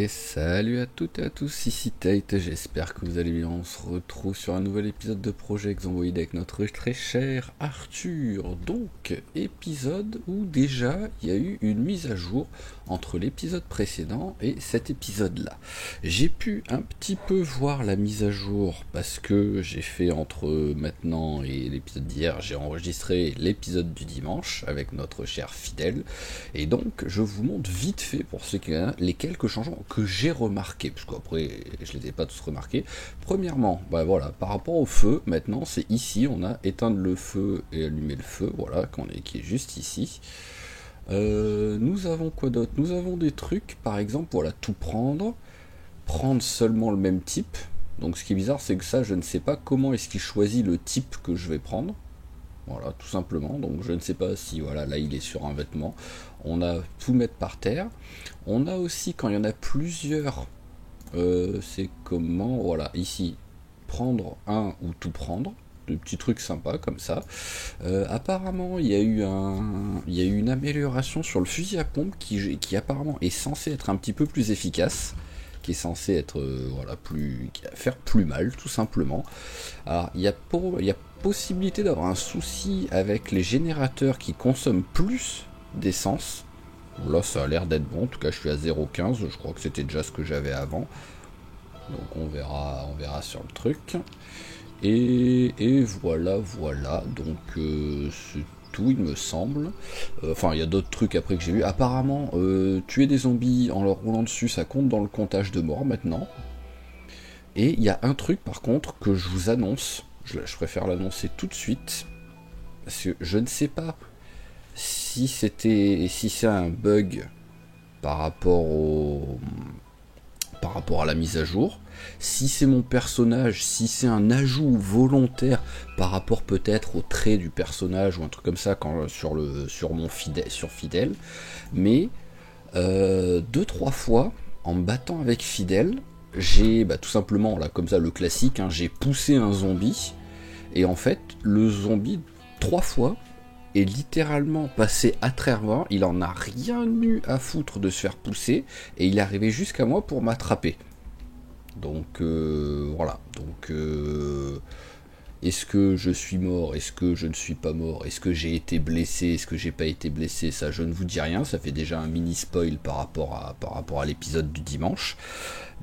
Et salut à toutes et à tous, ici Tate, j'espère que vous allez bien. On se retrouve sur un nouvel épisode de Project Zomboid avec notre très cher Arthur. Donc, épisode où déjà il y a eu une mise à jour entre l'épisode précédent et cet épisode-là. J'ai pu un petit peu voir la mise à jour parce que j'ai fait entre maintenant et l'épisode d'hier, j'ai enregistré l'épisode du dimanche avec notre cher fidèle. Et donc, je vous montre vite fait pour ceux qui les quelques changements que j'ai remarqués, parce qu'après, je les ai pas tous remarqués. Premièrement, bah voilà, par rapport au feu, maintenant, c'est ici, on a éteindre le feu et allumer le feu, voilà, qui est juste ici. Nous avons quoi d'autre? Nous avons des trucs, par exemple, voilà, tout prendre seulement le même type. Donc, ce qui est bizarre, c'est que ça, je ne sais pas comment est-ce qu'il choisit le type que je vais prendre. Voilà, tout simplement. Donc je ne sais pas si, voilà, là il est sur un vêtement. On a tout mettre par terre. On a aussi, quand il y en a plusieurs, c'est comment, voilà, ici, prendre un ou tout prendre. De petits trucs sympas comme ça. Apparemment, il y a eu une amélioration sur le fusil à pompe qui apparemment est censé être un petit peu plus efficace, qui est censé être voilà, faire plus mal tout simplement. Alors il y a possibilité d'avoir un souci avec les générateurs qui consomment plus d'essence. Là ça a l'air d'être bon, en tout cas je suis à 0,15, je crois que c'était déjà ce que j'avais avant. Donc on verra sur le truc. Et voilà, donc c'est tout il me semble. Enfin il y a d'autres trucs après que j'ai vu. Apparemment tuer des zombies en leur roulant dessus ça compte dans le comptage de morts maintenant. Et il y a un truc par contre que je vous annonce, je préfère l'annoncer tout de suite, parce que je ne sais pas si c'est un bug par rapport par rapport à la mise à jour, si c'est mon personnage, si c'est un ajout volontaire par rapport peut-être au trait du personnage ou un truc comme ça sur mon fidèle, mais deux trois fois en me battant avec fidèle, j'ai tout simplement là comme ça le classique, hein, j'ai poussé un zombie et en fait le zombie trois fois est littéralement passé à travers, il en a rien eu à foutre de se faire pousser et il est arrivé jusqu'à moi pour m'attraper. Donc voilà, donc est-ce que je suis mort? Est-ce que je ne suis pas mort? Est-ce que j'ai été blessé? Est-ce que j'ai pas été blessé? Ça, je ne vous dis rien. Ça fait déjà un mini spoil par rapport à l'épisode du dimanche.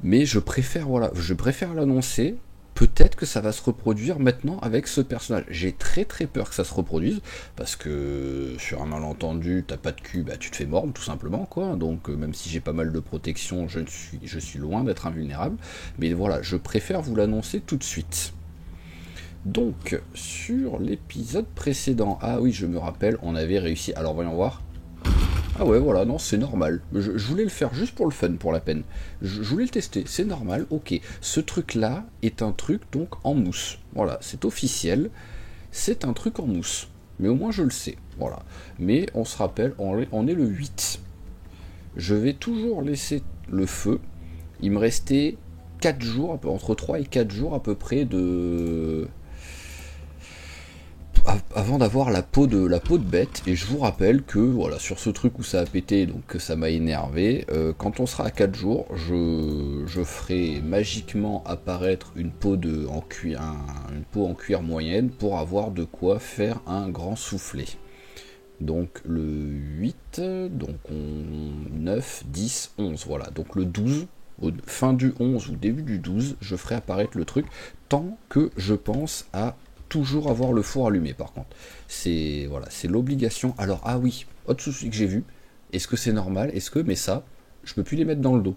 Mais je préfère l'annoncer. Peut-être que ça va se reproduire maintenant avec ce personnage. J'ai très très peur que ça se reproduise parce que sur un malentendu, t'as pas de cul, tu te fais mordre tout simplement quoi. Donc même si j'ai pas mal de protection, je suis loin d'être invulnérable. Mais voilà, je préfère vous l'annoncer tout de suite. Donc, sur l'épisode précédent, ah oui, je me rappelle, on avait réussi. Alors, voyons voir. Ah ouais, voilà, non, c'est normal. Je voulais le faire juste pour le fun, pour la peine. Je voulais le tester, c'est normal, ok. Ce truc-là est un truc, donc, en mousse. Voilà, c'est officiel. C'est un truc en mousse. Mais au moins, je le sais. Voilà. Mais, on se rappelle, on est le 8. Je vais toujours laisser le feu. Il me restait 4 jours, entre 3 et 4 jours à peu près avant d'avoir la peau de bête. Et je vous rappelle que voilà, sur ce truc où ça a pété, donc que ça m'a énervé, quand on sera à 4 jours, je ferai magiquement apparaître une peau une peau en cuir moyenne pour avoir de quoi faire un grand soufflet. Donc le 8, donc 9, 10, 11, voilà. Donc le 12, fin du 11 ou début du 12, je ferai apparaître le truc tant que je pense à toujours avoir le four allumé par contre. C'est voilà, c'est l'obligation. Alors ah oui, autre souci que j'ai vu, est-ce que c'est normal? Mais ça, je peux plus les mettre dans le dos.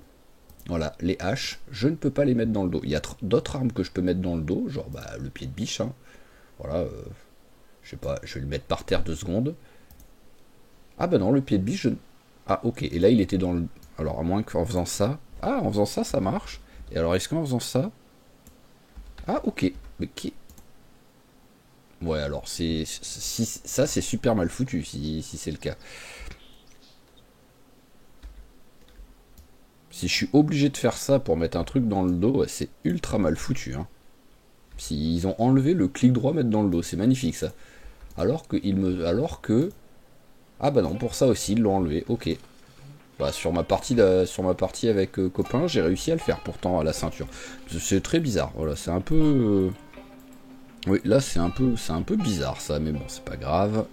Voilà, les haches, je ne peux pas les mettre dans le dos. Il y a d'autres armes que je peux mettre dans le dos, genre le pied de biche, hein. Voilà, je sais pas, je vais le mettre par terre 2 secondes. Ah bah non, le pied de biche, ah ok, et là il était dans le... Alors à moins qu'en faisant ça... Ah, en faisant ça, ça marche. Et alors est-ce qu'en faisant ça... Ah ok, mais qui... Ouais, alors ça c'est super mal foutu si c'est le cas. Si je suis obligé de faire ça pour mettre un truc dans le dos, ouais, c'est ultra mal foutu, hein. S'ils ont enlevé le clic droit mettre dans le dos, c'est magnifique ça. Alors que... Ah bah non, pour ça aussi ils l'ont enlevé, ok. Bah, sur ma partie, avec copain, j'ai réussi à le faire pourtant à la ceinture. C'est très bizarre. Voilà, c'est un peu. Oui, là c'est un peu bizarre ça, mais bon, c'est pas grave.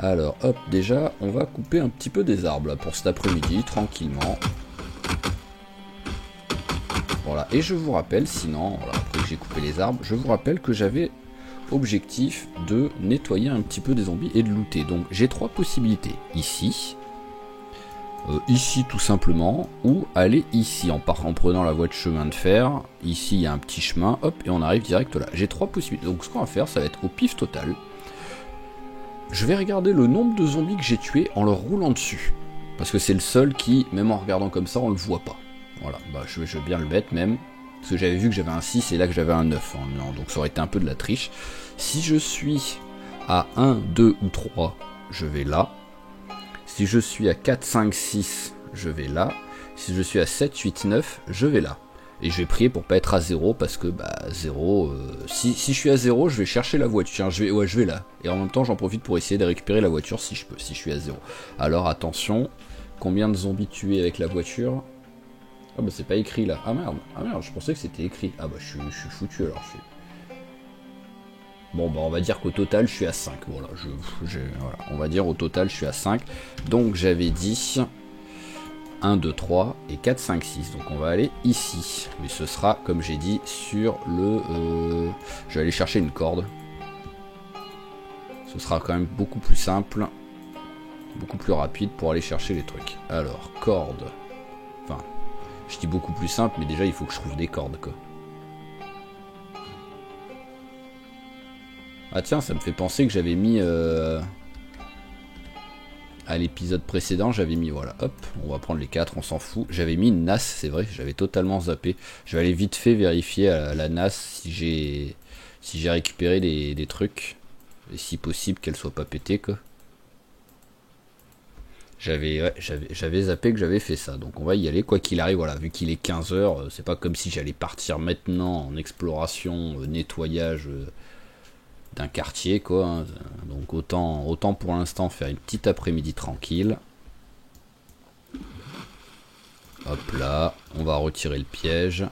Alors, hop, déjà, on va couper un petit peu des arbres là, pour cet après-midi, tranquillement. Voilà, et je vous rappelle, sinon, voilà, après que j'ai coupé les arbres, je vous rappelle que j'avais objectif de nettoyer un petit peu des zombies et de looter. Donc j'ai 3 possibilités. Ici, ici tout simplement, ou aller ici en prenant la voie de chemin de fer. Ici il y a un petit chemin, hop, et on arrive direct là. J'ai 3 possibilités. Donc ce qu'on va faire, ça va être au pif total. Je vais regarder le nombre de zombies que j'ai tués en leur roulant dessus. Parce que c'est le seul qui, même en regardant comme ça, on le voit pas. Voilà, bah je vais bien le mettre même. Parce que j'avais vu que j'avais un 6 et là que j'avais un 9. Hein, non, donc ça aurait été un peu de la triche. Si je suis à 1, 2 ou 3, je vais là. Si je suis à 4, 5, 6, je vais là. Si je suis à 7, 8, 9, je vais là. Et je vais prier pour pas être à 0 parce que bah 0, si je suis à 0, je vais chercher la voiture, je vais là. Et en même temps j'en profite pour essayer de récupérer la voiture si je peux, si je suis à 0. Alors attention, combien de zombies tués avec la voiture? Ah bah c'est pas écrit là, ah merde, je pensais que c'était écrit. Ah bah je suis foutu alors. Bon bah on va dire qu'au total je suis à 5, voilà, voilà, on va dire au total je suis à 5. Donc j'avais dit 1, 2, 3 et 4, 5, 6. Donc on va aller ici. Mais ce sera, comme j'ai dit, sur le... je vais aller chercher une corde. Ce sera quand même beaucoup plus simple. Beaucoup plus rapide pour aller chercher les trucs. Alors, corde. Enfin, je dis beaucoup plus simple, mais déjà il faut que je trouve des cordes, quoi. Ah tiens, ça me fait penser que j'avais mis... à l'épisode précédent, j'avais mis, voilà, hop, on va prendre les 4, on s'en fout. J'avais mis une NAS, c'est vrai, j'avais totalement zappé. Je vais aller vite fait vérifier à la NAS si j'ai récupéré des trucs. Et si possible qu'elle soit pas pétée, quoi. J'avais zappé que j'avais fait ça. Donc on va y aller, quoi qu'il arrive, voilà, vu qu'il est 15h, c'est pas comme si j'allais partir maintenant en exploration, nettoyage... d'un quartier quoi, hein. Donc autant pour l'instant faire une petite après-midi tranquille. Hop là, on va retirer le piège.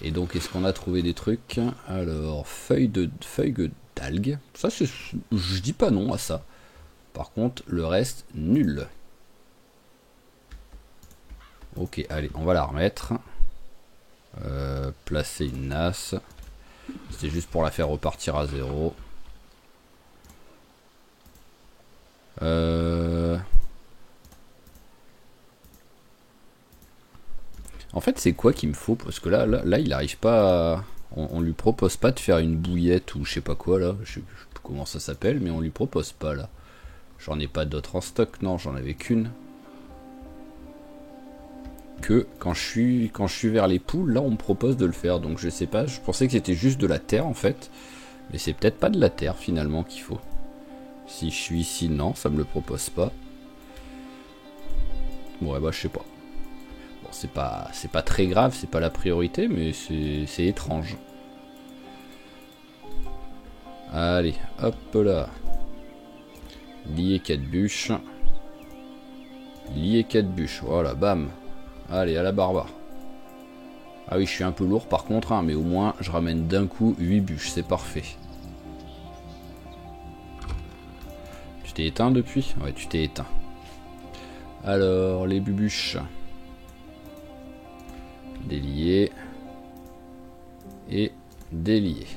Et donc est-ce qu'on a trouvé des trucs? Alors feuilles d'algues, ça c'est, je dis pas non à ça. Par contre le reste nul. Ok, allez, on va la remettre. Placer une nasse. C'est juste pour la faire repartir à 0. En fait, c'est quoi qu'il me faut? Parce que là il arrive pas à... on lui propose pas de faire une bouillette ou je sais pas quoi là. Je sais plus comment ça s'appelle, mais on lui propose pas là. J'en ai pas d'autres en stock, non, j'en avais qu'une. Que quand je suis vers les poules, là on me propose de le faire. Donc je sais pas, je pensais que c'était juste de la terre en fait. Mais c'est peut-être pas de la terre finalement qu'il faut. Si je suis ici, non, ça me le propose pas. Ouais, bah je sais pas. Bon, c'est pas très grave, c'est pas la priorité, mais c'est étrange. Allez, hop là. Lier 4 bûches. Lier 4 bûches, voilà, bam. Allez, à la barbare. Ah oui, je suis un peu lourd par contre, hein, mais au moins je ramène d'un coup 8 bûches, c'est parfait. Tu t'es éteint depuis? Ouais, tu t'es éteint. Alors, les bubuches. Délier. Et délier.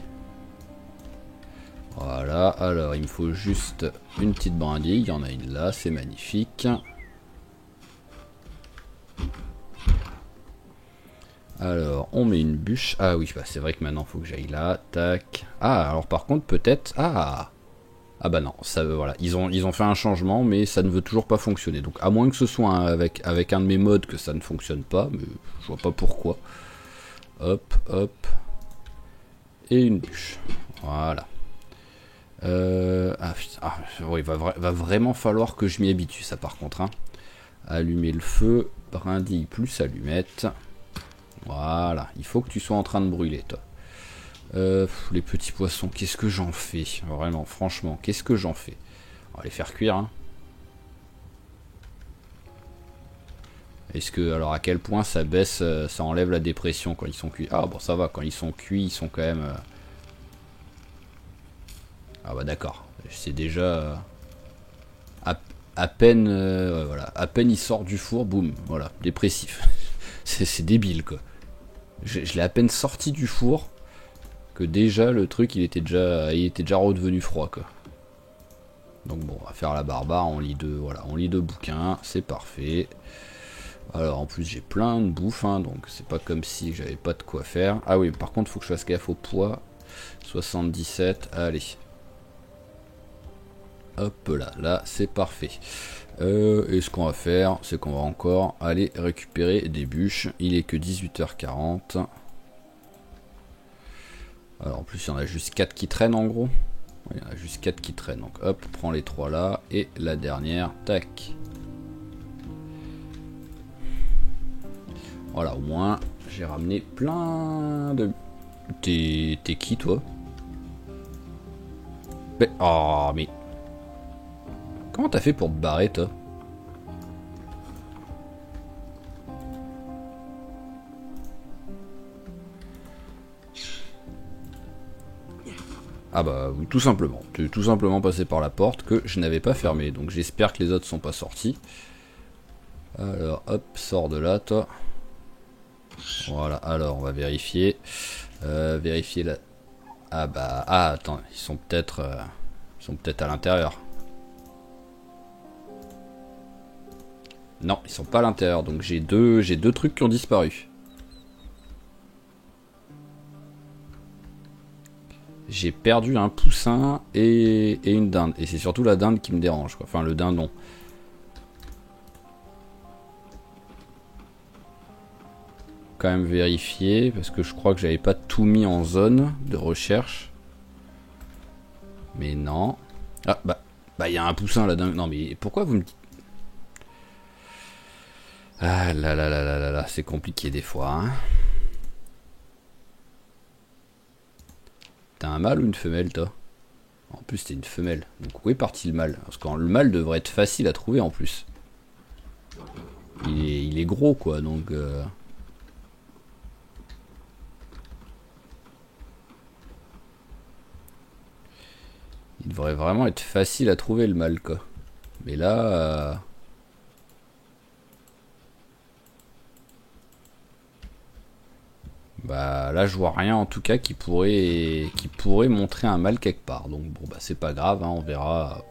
Voilà, alors il me faut juste une petite brindille. Il y en a une là, c'est magnifique. Alors, on met une bûche. Ah oui, bah c'est vrai que maintenant il faut que j'aille là. Tac. Ah, alors par contre, peut-être. Ah bah non, ça voilà, ils ont fait un changement, mais ça ne veut toujours pas fonctionner. Donc à moins que ce soit avec un de mes modes que ça ne fonctionne pas, mais je vois pas pourquoi. Hop, hop. Et une bûche. Voilà. Oui, va vraiment falloir que je m'y habitue, ça par contre. Hein. Allumer le feu, brindille plus allumette. Voilà, il faut que tu sois en train de brûler, toi. Les petits poissons, qu'est-ce que j'en fais? Vraiment, franchement, qu'est-ce que j'en fais? On va les faire cuire. Hein. Est-ce que, alors à quel point ça baisse, ça enlève la dépression quand ils sont cuits? Ah bon, ça va, quand ils sont cuits, ils sont quand même... Ah bah d'accord, c'est déjà... à, à peine, ouais, voilà, à peine il sort du four, boum, voilà, dépressif. C'est débile quoi. Je l'ai à peine sorti du four que déjà le truc il était déjà redevenu froid quoi. Donc bon, on va faire la barbare, on lit deux bouquins, c'est parfait. Alors en plus j'ai plein de bouffe, hein, donc c'est pas comme si j'avais pas de quoi faire. Ah oui, par contre faut que je fasse gaffe au poids. 77, allez. Hop là c'est parfait. Et ce qu'on va faire, c'est qu'on va encore aller récupérer des bûches. Il est que 18h40. Alors en plus il y en a juste 4 qui traînent en gros. Il y en a juste 4 qui traînent. Donc hop, prends les 3 là. Et la dernière, tac. Voilà, au moins j'ai ramené plein de... T'es qui toi? Mais... Oh mais... Comment t'as fait pour te barrer toi? Ah bah tout simplement. Tu es tout simplement passé par la porte que je n'avais pas fermée. Donc j'espère que les autres sont pas sortis. Alors hop, sors de là toi. Voilà, alors on va vérifier. Vérifier la... Ah bah... Ah attends, ils sont peut-être à l'intérieur. Non, ils sont pas à l'intérieur, donc j'ai deux trucs qui ont disparu. J'ai perdu un poussin et une dinde. Et c'est surtout la dinde qui me dérange, quoi. Enfin, le dindon. Quand même vérifier, parce que je crois que j'avais pas tout mis en zone de recherche. Mais non. Ah, bah, il y a un poussin là-dedans. Non, mais pourquoi vous me dites... Ah là là là là là là, c'est compliqué des fois, hein. T'as un mâle ou une femelle, toi? En plus, t'es une femelle. Donc où est parti le mâle? Parce que le mâle devrait être facile à trouver en plus. Il est gros, quoi, donc... Il devrait vraiment être facile à trouver le mâle, quoi. Mais là... Bah là je vois rien en tout cas qui pourrait montrer un mâle quelque part. Donc bon bah c'est pas grave, hein, on verra.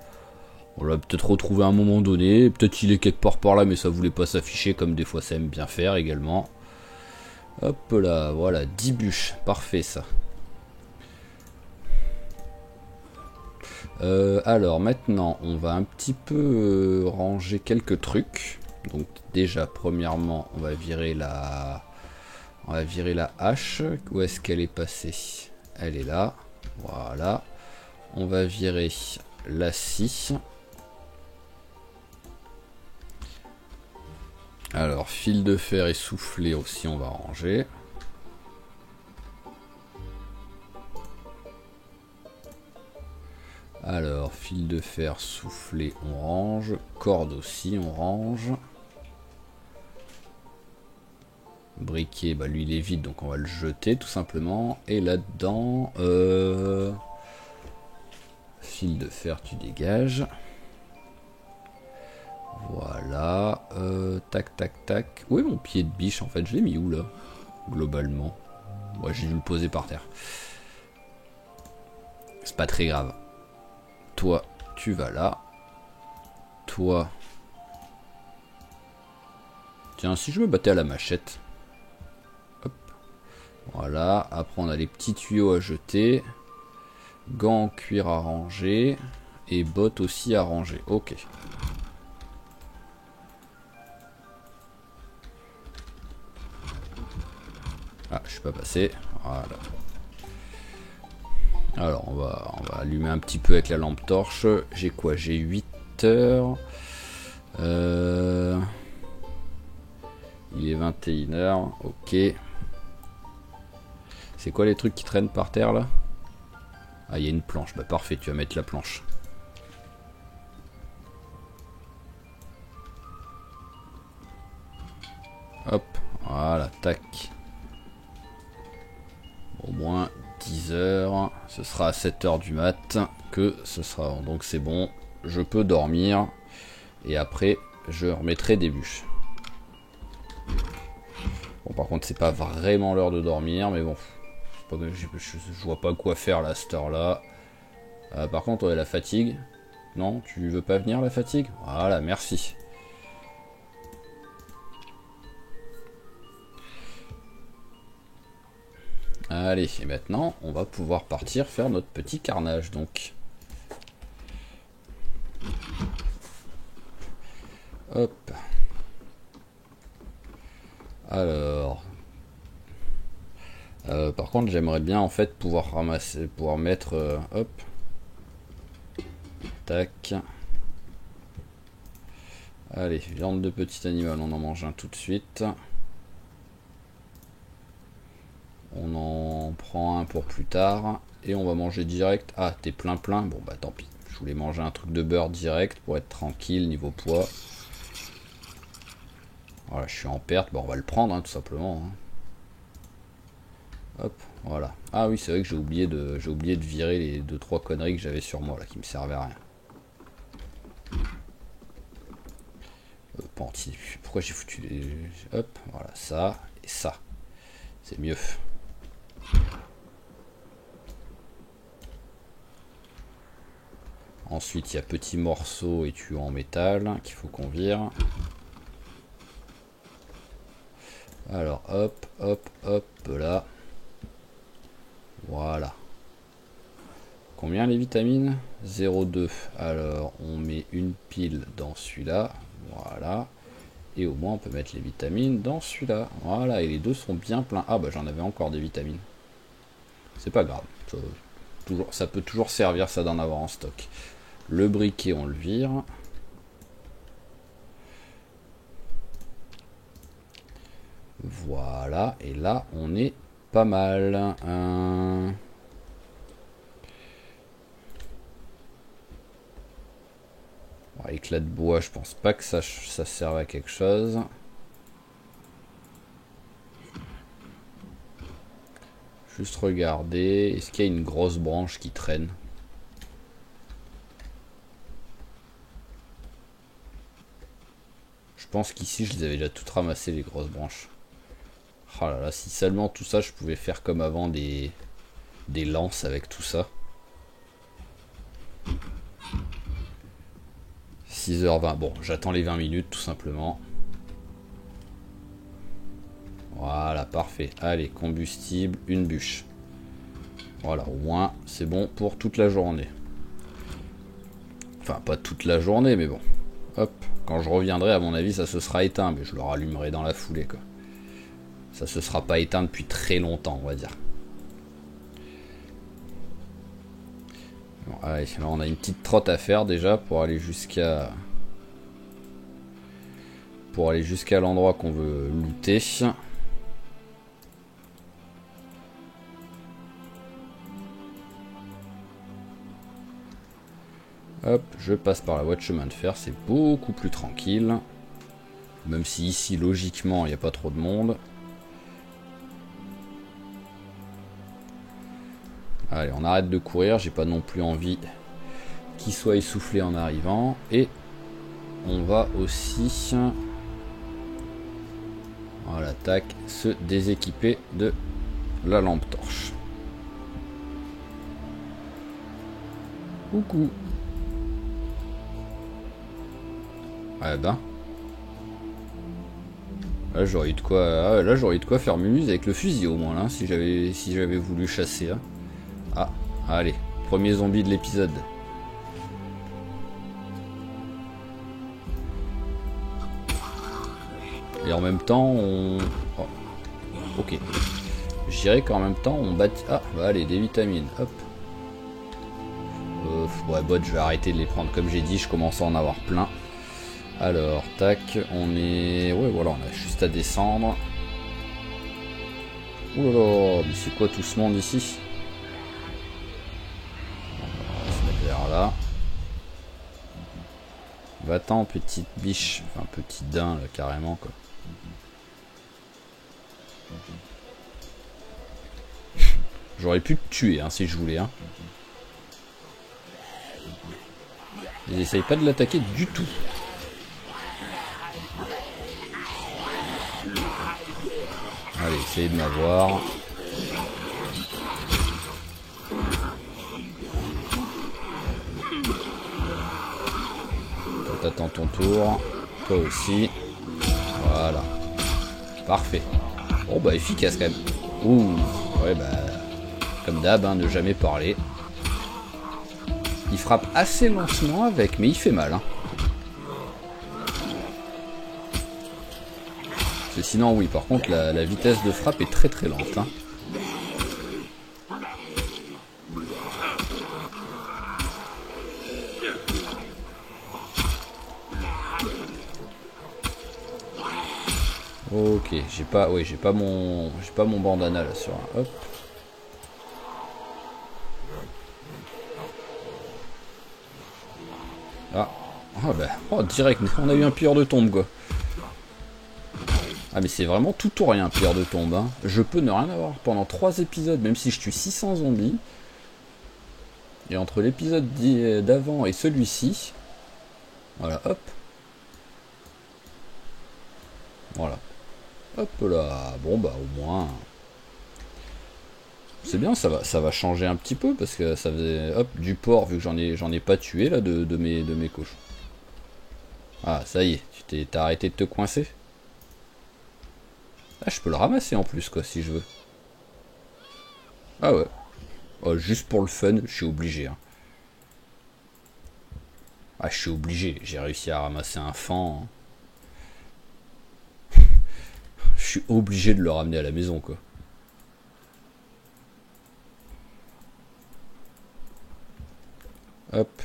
On l'a peut-être retrouvé à un moment donné. Peut-être qu'il est quelque part par là mais ça voulait pas s'afficher comme des fois ça aime bien faire également. Hop là, voilà, 10 bûches. Parfait ça. Alors maintenant on va un petit peu ranger quelques trucs. Donc déjà premièrement on va virer la... On va virer la hache. Où est-ce qu'elle est passée? Elle est là. Voilà. On va virer la scie. Alors, fil de fer et soufflet aussi, on va ranger. Alors, fil de fer, soufflet, on range. Corde aussi, on range. Briquet, bah lui il est vide donc on va le jeter tout simplement. Et là-dedans, fil de fer tu dégages. Voilà, tac tac tac. Où est mon pied de biche en fait? Je l'ai mis où là? Globalement. Ouais, j'ai dû le poser par terre. C'est pas très grave. Toi, tu vas là. Toi. Tiens, si je me battais à la machette. Voilà, après on a les petits tuyaux à jeter. Gants en cuir à ranger. Et bottes aussi à ranger. Ok. Ah, je suis pas passé. Voilà. Alors on va allumer un petit peu avec la lampe torche. J'ai quoi? J'ai 8 heures. Il est 21h. Ok. C'est quoi les trucs qui traînent par terre là? Ah, il y a une planche. Bah parfait, tu vas mettre la planche. Hop, voilà, tac. Au moins 10 heures. Ce sera à 7 heures du mat que ce sera. Donc c'est bon, je peux dormir. Et après, je remettrai des bûches. Bon, par contre, c'est pas vraiment l'heure de dormir, mais bon. Je vois pas quoi faire là, à cette heure-là. Par contre, ouais, la fatigue. Non, tu veux pas venir, la fatigue? Voilà, merci. Allez, et maintenant, on va pouvoir partir faire notre petit carnage, donc. Hop. Alors. Par contre, j'aimerais bien, en fait, pouvoir ramasser, pouvoir mettre... hop. Tac. Allez, viande de petit animal, on en mange un tout de suite. On en prend un pour plus tard. Et on va manger direct. Ah, t'es plein. Bon, bah tant pis. Je voulais manger un truc de beurre direct pour être tranquille niveau poids. Voilà, je suis en perte. Bon, on va le prendre, hein, tout simplement. Hein. Hop, voilà. Ah oui, c'est vrai que j'ai oublié de virer les 2-3 conneries que j'avais sur moi, là, qui me servaient à rien. Pourquoi j'ai foutu les... Hop, voilà, ça et ça. C'est mieux. Ensuite, il y a petits morceaux et tuyaux en métal qu'il faut qu'on vire. Alors, hop, là. Voilà. Combien les vitamines? 0,2. Alors, on met une pile dans celui-là. Voilà. Et au moins, on peut mettre les vitamines dans celui-là. Voilà, et les deux sont bien pleins. Ah, bah j'en avais encore des vitamines. C'est pas grave. Ça peut toujours servir, ça, d'en avoir en stock. Le briquet, on le vire. Voilà, et là, on est pas mal. Éclat de bois, je pense pas que ça serve à quelque chose. Juste regarder. Est-ce qu'il y a une grosse branche qui traîne? Je pense qu'ici, je les avais déjà toutes ramassées, les grosses branches. Oh là là, si seulement tout ça, je pouvais faire comme avant des lances avec tout ça. 6h20. Bon, j'attends les 20 minutes, tout simplement. Voilà, parfait. Allez, combustible, une bûche. Voilà, au moins, c'est bon pour toute la journée. Enfin, pas toute la journée, mais bon. Hop, quand je reviendrai, à mon avis, ça se sera éteint, mais je le rallumerai dans la foulée, quoi. Ça se sera pas éteint depuis très longtemps, on va dire. Bon, allez, là, on a une petite trotte à faire déjà pour aller jusqu'à... l'endroit qu'on veut looter. Hop, je passe par la voie de chemin de fer, c'est beaucoup plus tranquille. Même si ici, logiquement, il n'y a pas trop de monde. Allez, on arrête de courir, j'ai pas non plus envie qu'il soit essoufflé en arrivant. Et on va aussi... Voilà, tac, se déséquiper de la lampe torche. Coucou. Ah ben. Là j'aurais eu de quoi. Là j'aurais eu de quoi faire mumuse avec le fusil au moins là, si j'avais voulu chasser. Hein. Ah, allez, premier zombie de l'épisode. Et en même temps on. Oh. Ok. Je dirais qu'en même temps on bâtit. Ah bah allez, des vitamines. Hop. Ouais bot, je vais arrêter de les prendre. Comme j'ai dit, je commence à en avoir plein. Alors, tac, on est... Ouais, voilà, on a juste à descendre. Ouh là là, mais c'est quoi tout ce monde ici? On va se mettre vers là. Va-t'en, petite biche. Enfin, petit daim, là, carrément, quoi. J'aurais pu te tuer hein, si je voulais. Hein. Ils essayent pas de l'attaquer du tout. Allez, essayez de m'avoir. Toi, t'attends ton tour. Toi aussi. Voilà. Parfait. Bon, bah, efficace quand même. Ouh. Ouais, bah, comme d'hab, hein, ne jamais parler. Il frappe assez lentement avec, mais il fait mal. Hein. Sinon, oui, par contre, la vitesse de frappe est très très lente. Hein. Ok, j'ai pas mon bandana là sur un. Hop. Ah, oh bah, oh direct, on a eu un pilleur de tombe quoi. Ah mais c'est vraiment tout ou rien, pilleur de tombe. Hein. Je peux ne rien avoir pendant 3 épisodes, même si je tue 600 zombies. Et entre l'épisode d'avant et celui-ci, voilà, hop. Voilà. Hop là, bon bah au moins... C'est bien, ça va changer un petit peu, parce que ça faisait, hop, du porc, vu que j'en ai pas tué là de mes cochons. Ah, ça y est, t'as arrêté de te coincer? Ah, je peux le ramasser en plus, quoi, si je veux. Ah ouais. Oh, juste pour le fun, je suis obligé. Hein. Ah, je suis obligé. J'ai réussi à ramasser un fan. Je suis obligé de le ramener à la maison, quoi. Hop.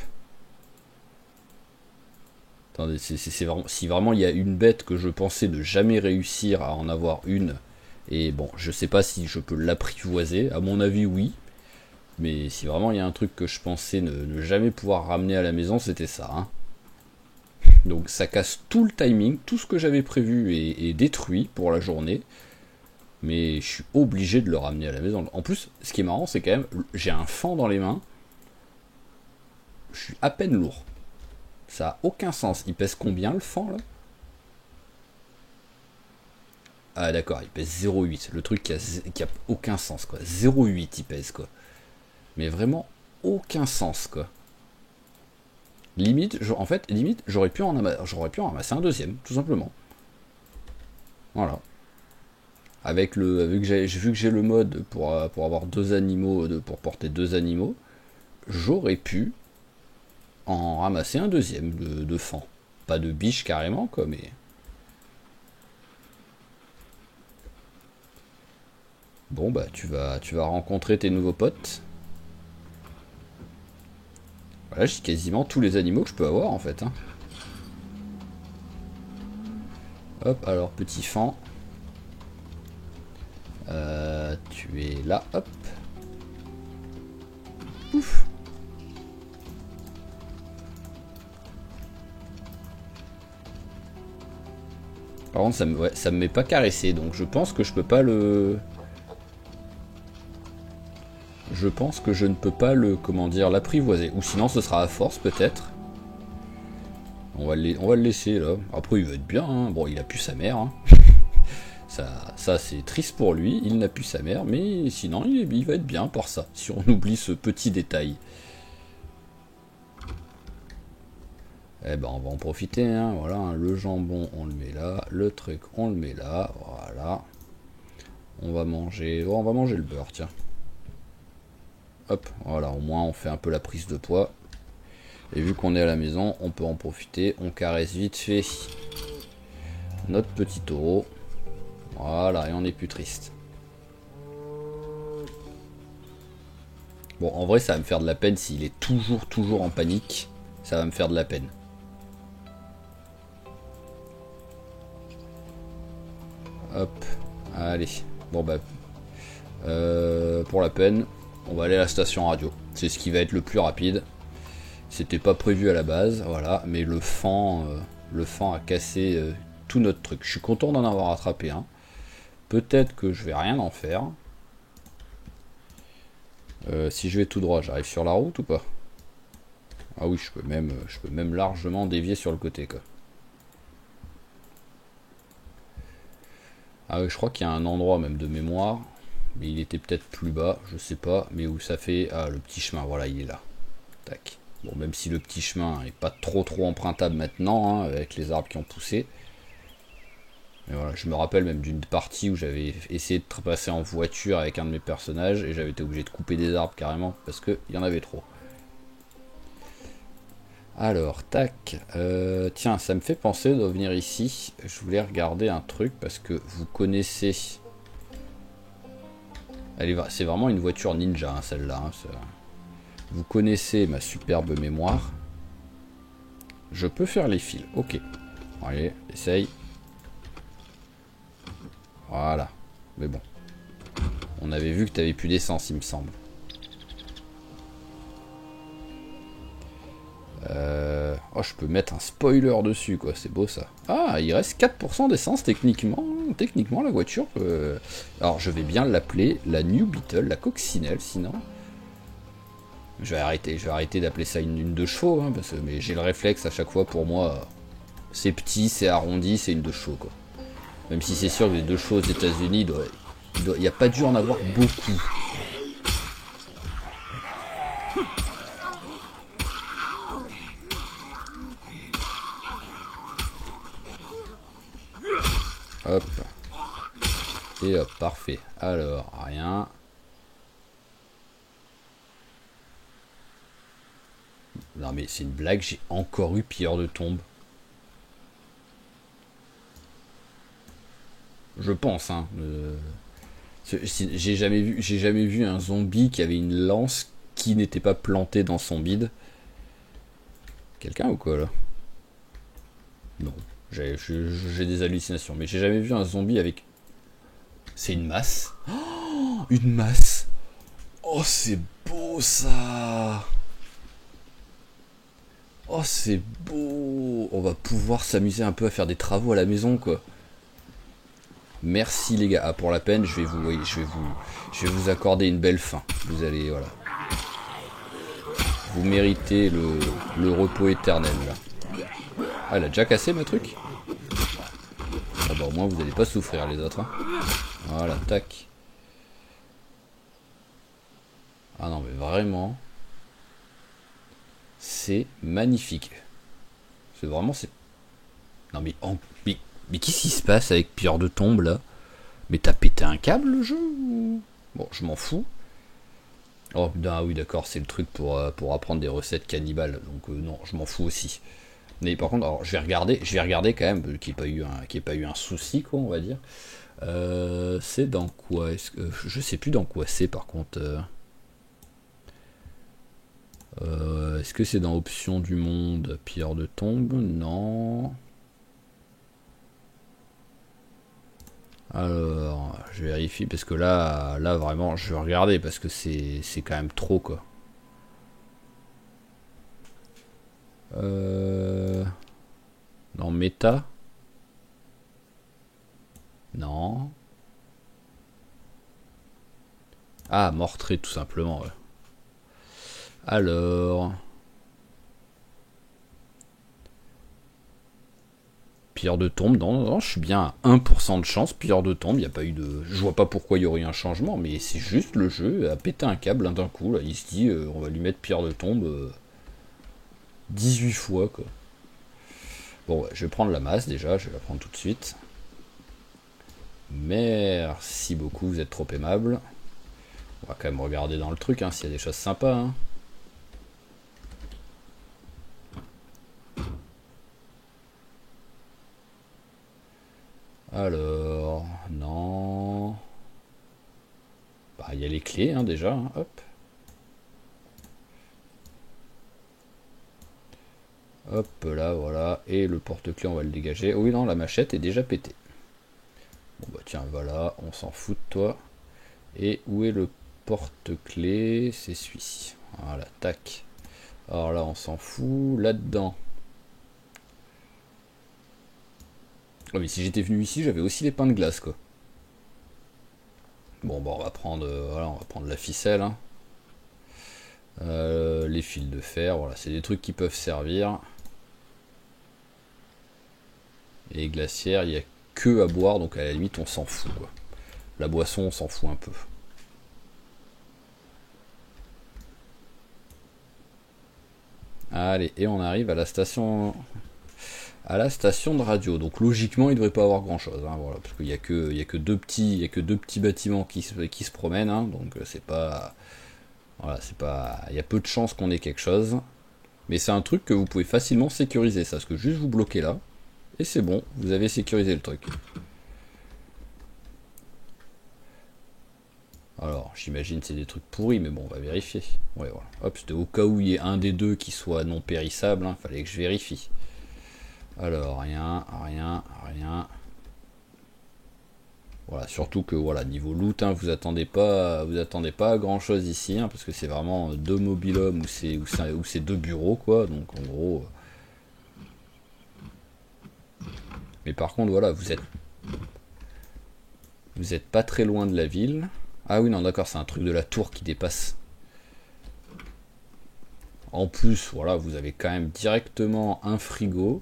Attendez, c'est vraiment, si vraiment il y a une bête que je pensais ne jamais réussir à en avoir une, et bon, je sais pas si je peux l'apprivoiser, à mon avis oui, mais si vraiment il y a un truc que je pensais ne jamais pouvoir ramener à la maison, c'était ça. Hein. Donc ça casse tout le timing, tout ce que j'avais prévu est détruit pour la journée, mais je suis obligé de le ramener à la maison. En plus, ce qui est marrant, c'est quand même, j'ai un fan dans les mains, je suis à peine lourd. Ça a aucun sens. Il pèse combien le fan là? Ah d'accord, il pèse 0,8. Le truc qui a aucun sens quoi. 0,8 il pèse quoi. Mais vraiment aucun sens quoi. Limite, en fait, limite, j'aurais pu en ramasser un deuxième, tout simplement. Voilà. Vu que j'ai le mode pour avoir 2 animaux, pour porter 2 animaux, j'aurais pu en ramasser un deuxième de fan. Pas de biche carrément quoi, mais... Bon bah tu vas rencontrer tes nouveaux potes. Voilà, j'ai quasiment tous les animaux que je peux avoir en fait. Hein. Hop, alors petit fan. Tu es là, hop. Pouf. Par contre, ça me met pas caressé, donc je pense que je peux pas le... Je pense que je ne peux pas le, comment dire, l'apprivoiser. Ou sinon, ce sera à force, peut-être. On va le laisser, là. Après, il va être bien, hein. Bon, il a pu sa mère, hein. Ça c'est triste pour lui, il n'a plus sa mère, mais sinon, il va être bien par ça, si on oublie ce petit détail. Eh ben on va en profiter, hein. Voilà, hein. Le jambon on le met là, le truc on le met là, voilà. On va manger le beurre, tiens. Hop, voilà, au moins on fait un peu la prise de poids. Et vu qu'on est à la maison, on peut en profiter, on caresse vite fait notre petit taureau. Voilà, et on n'est plus triste. Bon, en vrai, ça va me faire de la peine s'il est toujours en panique. Ça va me faire de la peine. Hop, allez. Bon bah, pour la peine, on va aller à la station radio. C'est ce qui va être le plus rapide. C'était pas prévu à la base, voilà. Mais le fan a cassé tout notre truc. Je suis content d'en avoir attrapé un. peut-être que je vais rien en faire. Si je vais tout droit, j'arrive sur la route ou pas? Ah oui, je peux même largement dévier sur le côté, quoi. Ah oui, je crois qu'il y a un endroit même de mémoire, mais il était peut-être plus bas, je sais pas, mais où ça fait... Ah, le petit chemin, voilà, il est là. Tac. Bon, même si le petit chemin est pas trop empruntable maintenant, hein, avec les arbres qui ont poussé. Mais voilà, je me rappelle même d'une partie où j'avais essayé de passer en voiture avec un de mes personnages et j'avais été obligé de couper des arbres carrément parce qu'il y en avait trop. Alors, tac. Tiens, ça me fait penser de revenir ici. Je voulais regarder un truc parce que vous connaissez... C'est vraiment une voiture ninja, hein, celle-là. Hein, vous connaissez ma superbe mémoire. Je peux faire les fils. Ok. Allez, essaye. Voilà. Mais bon. On avait vu que tu avais plus d'essence, il me semble. Oh, je peux mettre un spoiler dessus, quoi. C'est beau, ça. Ah, il reste 4% d'essence, techniquement. Techniquement, la voiture peut... Alors, je vais bien l'appeler la New Beetle, la coccinelle, sinon. Je vais arrêter d'appeler ça une 2 chevaux, hein, mais j'ai le réflexe à chaque fois, pour moi, c'est petit, c'est arrondi, c'est une 2 chevaux, quoi. Même si c'est sûr que les 2 chevaux aux États-Unis, il n'y a pas dû en avoir beaucoup. Hop. Et hop, parfait. Alors, rien. Non mais c'est une blague, j'ai encore eu pilleur de tombe. Je pense, hein. J'ai jamais vu un zombie qui avait une lance qui n'était pas plantée dans son bide. Quelqu'un ou quoi là? Non. J'ai des hallucinations, mais j'ai jamais vu un zombie avec... C'est une masse. Oh, une masse. Oh, c'est beau ça. Oh, c'est beau. On va pouvoir s'amuser un peu à faire des travaux à la maison, quoi. Merci les gars. Ah, pour la peine, je vais vous accorder une belle fin. Vous allez, voilà. Vous méritez le repos éternel là. Ah, elle a déjà cassé ma truc. Ah bah au moins vous n'allez pas souffrir les autres. Hein. Voilà, tac. Ah non mais vraiment, c'est magnifique. C'est vraiment c'est. Non mais mais qu'est-ce qui se passe avec Pierre de Tombe là? Mais t'as pété un câble le jeu ou... Bon, je m'en fous. Oh ah oui d'accord, c'est le truc pour apprendre des recettes cannibales. Donc non, je m'en fous aussi. Mais par contre, alors, je vais regarder quand même qu'il n'y ait pas eu un souci, quoi, on va dire. C'est dans quoi je sais plus dans quoi c'est par contre. Est-ce que c'est dans options du monde, pierre de tombe? Non. Alors, je vérifie parce que là vraiment, je vais regarder parce que c'est quand même trop quoi. Dans méta. Non. Ah, mortré tout simplement. Ouais. Alors. Pierre de tombe, non, je suis bien à 1% de chance. Pierre de tombe, il n'y a pas eu de. Je vois pas pourquoi il y aurait eu un changement, mais c'est juste le jeu a pété un câble d'un coup. Là. Il se dit, on va lui mettre pierre de tombe 18 fois quoi. Bon, ouais, je vais prendre la masse déjà, je vais la prendre tout de suite. Merci beaucoup, vous êtes trop aimable. On va quand même regarder dans le truc, hein, s'il y a des choses sympas. Hein. Alors, non. Bah, il y a les clés, hein, déjà. Hein, hop. Hop, là, voilà. Et le porte-clés, on va le dégager. Oui, non, la machette est déjà pétée. Bon, bah, tiens, voilà, on s'en fout de toi. Et où est le porte-clés? C'est celui-ci. Voilà, tac. Alors là, on s'en fout. Là-dedans. Oh, mais si j'étais venu ici, j'avais aussi les pains de glace, quoi. Bon, bah, voilà, on va prendre la ficelle, hein. Les fils de fer, voilà, c'est des trucs qui peuvent servir. Et les glacières, il n'y a que à boire, donc à la limite, on s'en fout, quoi. La boisson, on s'en fout un peu. Allez, et on arrive à la station de radio. Donc logiquement, il ne devrait pas avoir grand chose, hein, voilà, parce qu'il n'y a que deux petits bâtiments qui se promènent, hein, donc c'est pas, voilà, c'est pas, il y a peu de chances qu'on ait quelque chose. Mais c'est un truc que vous pouvez facilement sécuriser, ça, parce que juste vous bloquez là, et c'est bon, vous avez sécurisé le truc. Alors, j'imagine c'est des trucs pourris, mais bon, on va vérifier. Ouais, voilà. Hop, c'était au cas où il y ait un des deux qui soit non périssable, hein, fallait que je vérifie. Alors, rien. Voilà, surtout que voilà, niveau loot, hein, vous attendez pas à grand chose ici, hein, parce que c'est vraiment deux mobil-hommes ou c'est deux bureaux, quoi. Donc en gros. Mais par contre, voilà, vous êtes pas très loin de la ville. Ah oui, non, d'accord, c'est un truc de la tour qui dépasse. En plus, voilà, vous avez quand même directement un frigo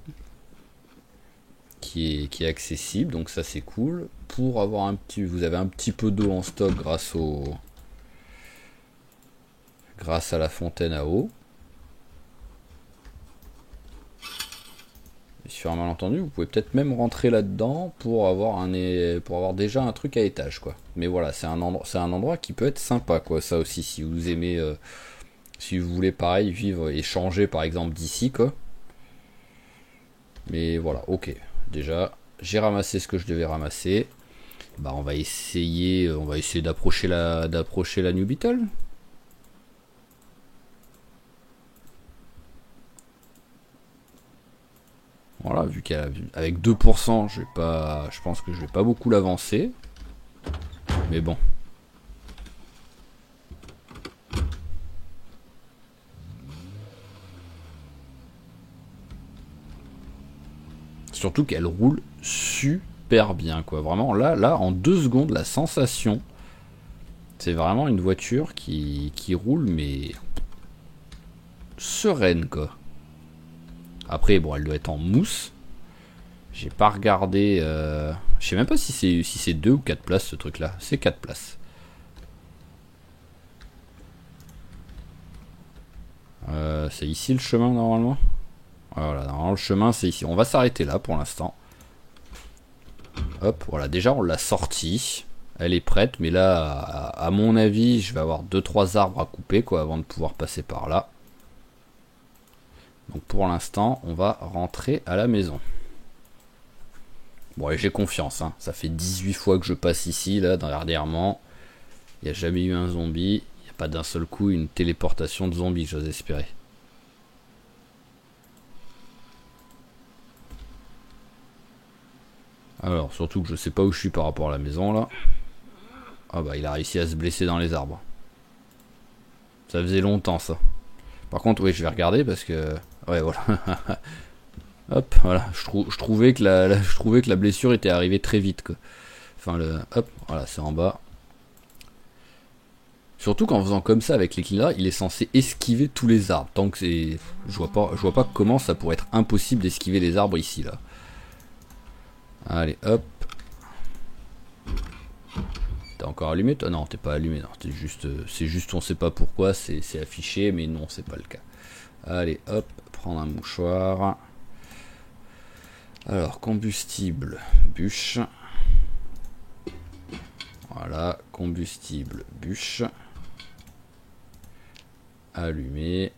qui est accessible, donc ça c'est cool. Pour avoir vous avez un petit peu d'eau en stock grâce à la fontaine à eau. Et sur un malentendu, vous pouvez peut-être même rentrer là-dedans pour avoir déjà un truc à étage, quoi. Mais voilà, c'est un endroit qui peut être sympa, quoi. Ça aussi, si vous aimez, si vous voulez pareil vivre et changer par exemple d'ici, quoi. Mais voilà, ok. Déjà, j'ai ramassé ce que je devais ramasser. Bah, on va essayer d'approcher la New Beetle. Voilà, vu qu'avec 2%, je pense que je vais pas beaucoup l'avancer. Mais bon. Surtout qu'elle roule super bien, quoi. Vraiment, là, en 2 secondes, la sensation, c'est vraiment une voiture qui roule, mais sereine, quoi. Après, bon, elle doit être en mousse. J'ai pas regardé. Je sais même pas si c'est 2 ou 4 places ce truc là. C'est 4 places. C'est ici le chemin normalement. Voilà, normalement le chemin c'est ici. On va s'arrêter là pour l'instant. Hop, voilà, déjà on l'a sortie. Elle est prête, mais là, à mon avis, je vais avoir 2-3 arbres à couper quoi avant de pouvoir passer par là. Donc pour l'instant, on va rentrer à la maison. Bon, et j'ai confiance, hein. Ça fait 18 fois que je passe ici, là, dernièrement. Il n'y a jamais eu un zombie. Il n'y a pas d'un seul coup une téléportation de zombies, j'ose espérer. Alors, surtout que je sais pas où je suis par rapport à la maison, là. Ah bah, il a réussi à se blesser dans les arbres. Ça faisait longtemps, ça. Par contre, oui, je vais regarder parce que... Ouais, voilà. Hop, voilà. Je trouvais que la blessure était arrivée très vite, quoi. Enfin, hop, voilà, c'est en bas. Surtout qu'en faisant comme ça avec l'équilibre, il est censé esquiver tous les arbres. Tant que c'est... Je vois pas comment ça pourrait être impossible d'esquiver les arbres ici, là. Allez, hop. T'es encore allumé toi? Non, t'es pas allumé, non. C'est juste, on sait pas pourquoi, c'est affiché, mais non, c'est pas le cas. Allez, hop, prendre un mouchoir. Alors, combustible, bûche. Voilà, combustible, bûche. Allumé.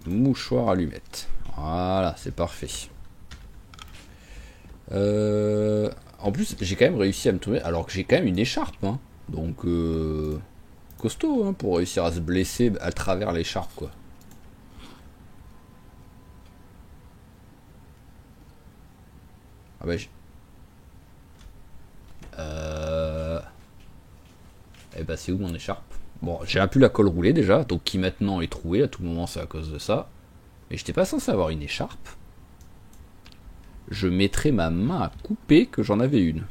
Mouchoir, allumette. Voilà, c'est parfait. En plus, j'ai quand même réussi à me trouver, alors que j'ai quand même une écharpe, hein. Donc, costaud, hein, pour réussir à se blesser à travers l'écharpe, quoi. Ah bah, Eh bah, c'est où mon écharpe? Bon, j'ai un pull à col roulé déjà, donc qui maintenant est troué, à tout moment c'est à cause de ça. Mais j'étais pas censé avoir une écharpe. Je mettrais ma main à couper que j'en avais une.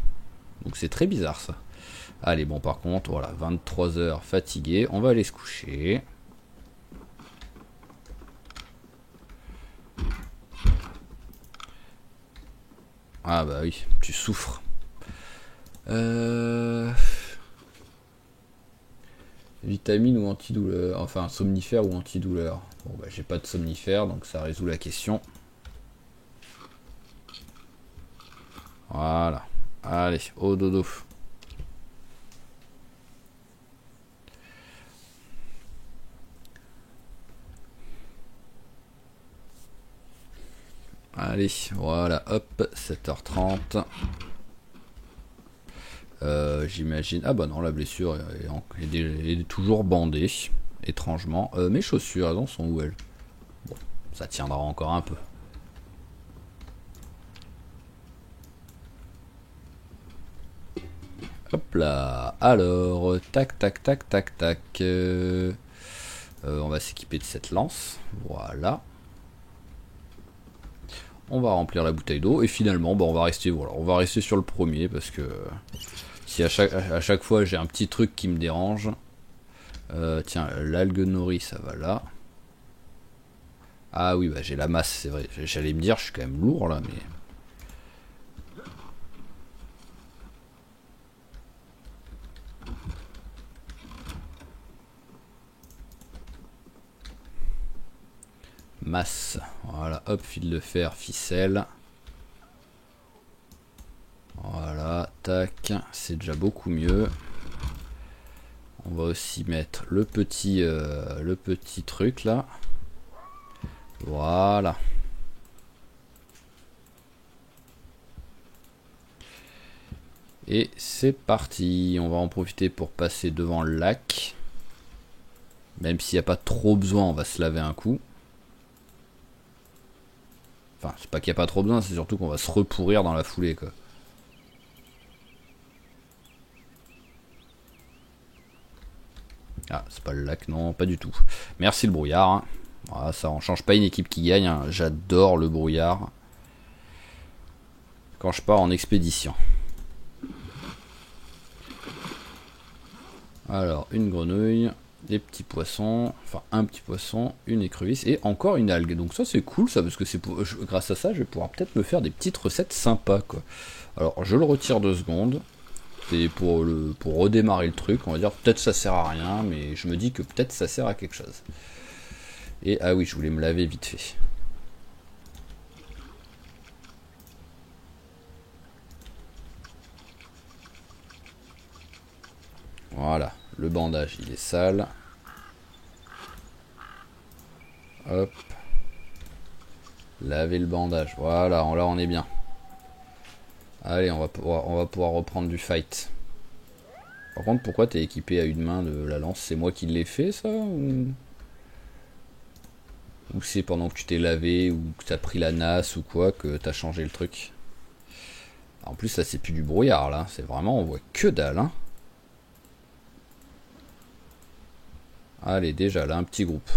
Donc c'est très bizarre ça. Allez, bon, par contre, voilà, 23 heures fatigué. On va aller se coucher. Ah bah oui, tu souffres. Vitamine ou antidouleur. Enfin, somnifère ou antidouleur. Bon bah j'ai pas de somnifère, donc ça résout la question. Voilà. Allez, au dodo. Allez, voilà, hop, 7h30. J'imagine... Ah bah non, la blessure est toujours bandée, étrangement. Mes chaussures, elles en sont où, elles? Bon, ça tiendra encore un peu. Hop là. Alors, tac, tac, tac, tac, tac. On va s'équiper de cette lance. Voilà. On va remplir la bouteille d'eau et finalement, bah, on va rester sur le premier parce que si à chaque fois j'ai un petit truc qui me dérange. Tiens, l'algue nori, ça va là. Ah oui, bah j'ai la masse, c'est vrai. J'allais me dire, je suis quand même lourd là, mais. Masse. Voilà, hop, fil de fer, ficelle. Voilà, tac, c'est déjà beaucoup mieux. On va aussi mettre le petit truc là. Voilà. Et c'est parti. On va en profiter pour passer devant le lac. Même s'il n'y a pas trop besoin, on va se laver un coup. Enfin, c'est pas qu'il n'y a pas trop besoin, c'est surtout qu'on va se repourrir dans la foulée, quoi. Ah, c'est pas le lac, non, pas du tout. Merci le brouillard. Hein. Voilà, ça en change pas une équipe qui gagne. Hein. J'adore le brouillard. Quand je pars en expédition. Alors, une grenouille, des petits poissons, enfin un petit poisson, une écrevisse et encore une algue. Donc ça c'est cool ça parce que grâce à ça je vais pouvoir peut-être me faire des petites recettes sympas quoi. Alors je le retire 2 secondes. C'est pour redémarrer le truc, on va dire peut-être ça sert à rien, mais je me dis que peut-être ça sert à quelque chose. Et ah oui, je voulais me laver vite fait. Voilà, le bandage il est sale. Hop. Laver le bandage, voilà, là on est bien. Allez, on va pouvoir reprendre du fight. Par contre, pourquoi t'es équipé à une main de la lance? C'est moi qui l'ai fait ça ou c'est pendant que tu t'es lavé ou que t'as pris la nasse ou quoi que t'as changé le truc? En plus, ça c'est plus du brouillard là, c'est vraiment, on voit que dalle. Hein. Allez, déjà là, un petit groupe.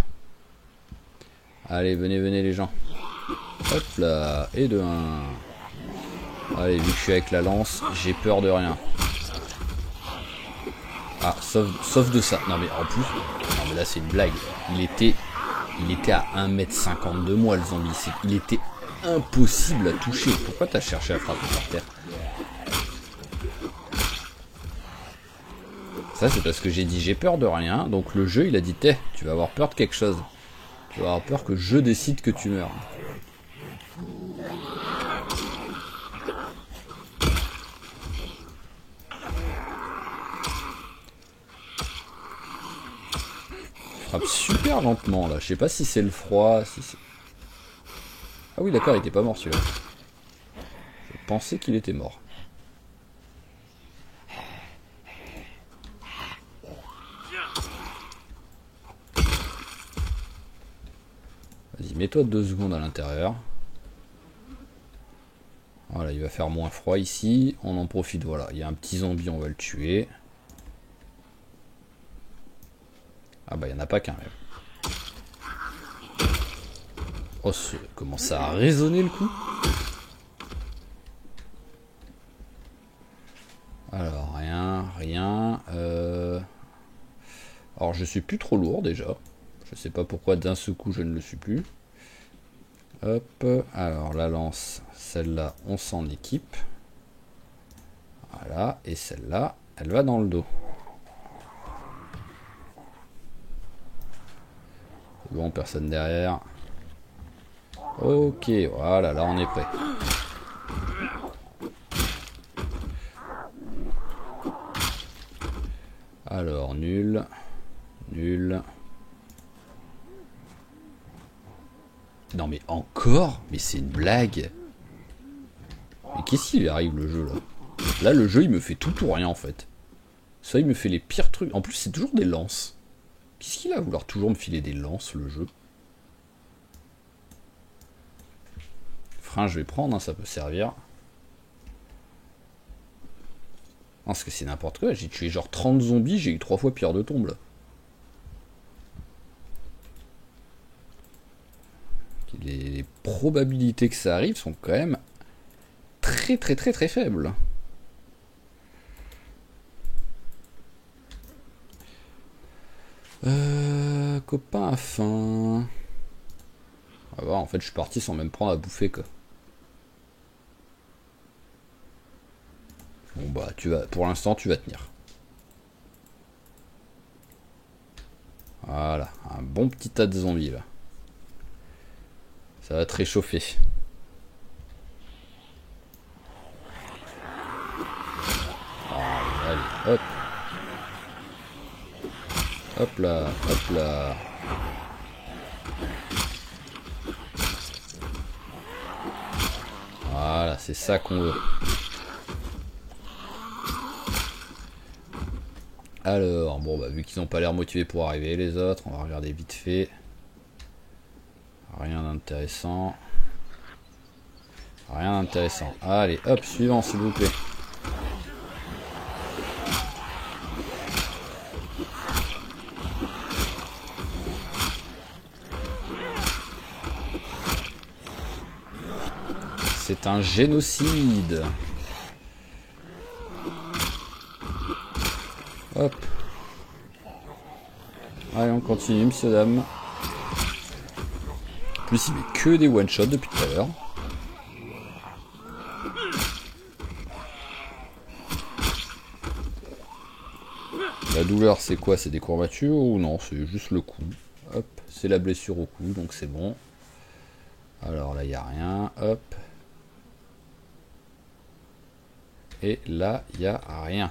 Allez, venez les gens. Hop là, et de 1. Allez, vu que je suis avec la lance, j'ai peur de rien. Ah, sauf de ça. Non mais en plus, non mais là c'est une blague. Il était à 1m50 de moi le zombie. Il était impossible à toucher. Pourquoi t'as cherché à frapper par terre? Ça c'est parce que j'ai dit j'ai peur de rien. Donc le jeu il a dit tu vas avoir peur de quelque chose. Tu vas avoir peur que je décide que tu meurs. Frappe super lentement là. Je sais pas si c'est le froid. Ah oui d'accord, il était pas mort celui-là. Je pensais qu'il était mort. Vas-y, mets-toi 2 secondes à l'intérieur. Voilà, il va faire moins froid ici. On en profite, voilà. Il y a un petit zombie, on va le tuer. Ah bah, il n'y en a pas qu'un même. Oh, comment ça a résonné le coup? Alors, rien. je suis plus trop lourd déjà. Je sais pas pourquoi d'un seul coup je ne le suis plus. Hop, alors la lance, celle-là, on s'en équipe. Voilà, et celle-là, elle va dans le dos. Bon, personne derrière. Ok, voilà, là on est prêt. Alors, nul. Nul. Non mais encore? Mais c'est une blague. Mais qu'est-ce qui lui arrive le jeu là? Là le jeu il me fait tout ou rien en fait. Ça il me fait les pires trucs. En plus c'est toujours des lances. Qu'est-ce qu'il a à vouloir toujours me filer des lances le jeu? Frein je vais prendre, hein, ça peut servir. Non, parce que c'est n'importe quoi, j'ai tué genre 30 zombies, j'ai eu 3 fois pire de tombe là. Les probabilités que ça arrive sont quand même très faibles. Copain à faim. Ah bah, en fait je suis parti sans même prendre à bouffer quoi. Bon bah tu vas, pour l'instant tu vas tenir. Voilà, un bon petit tas de zombies là. Ça va te réchauffer. Allez, hop. Hop là, hop là. Voilà, c'est ça qu'on veut. Alors, bon, bah, vu qu'ils n'ont pas l'air motivés pour arriver, les autres, on va regarder vite fait. Rien d'intéressant. Rien d'intéressant. Allez, hop, suivant, s'il vous plaît. C'est un génocide. Hop. Allez, on continue, monsieur, dame. En plus, il met que des one-shots depuis tout à l'heure. La douleur, c'est quoi? C'est des courbatures ou non? C'est juste le coup. Hop, c'est la blessure au cou, donc c'est bon. Alors là, il n'y a rien. Hop. Et là, il n'y a rien.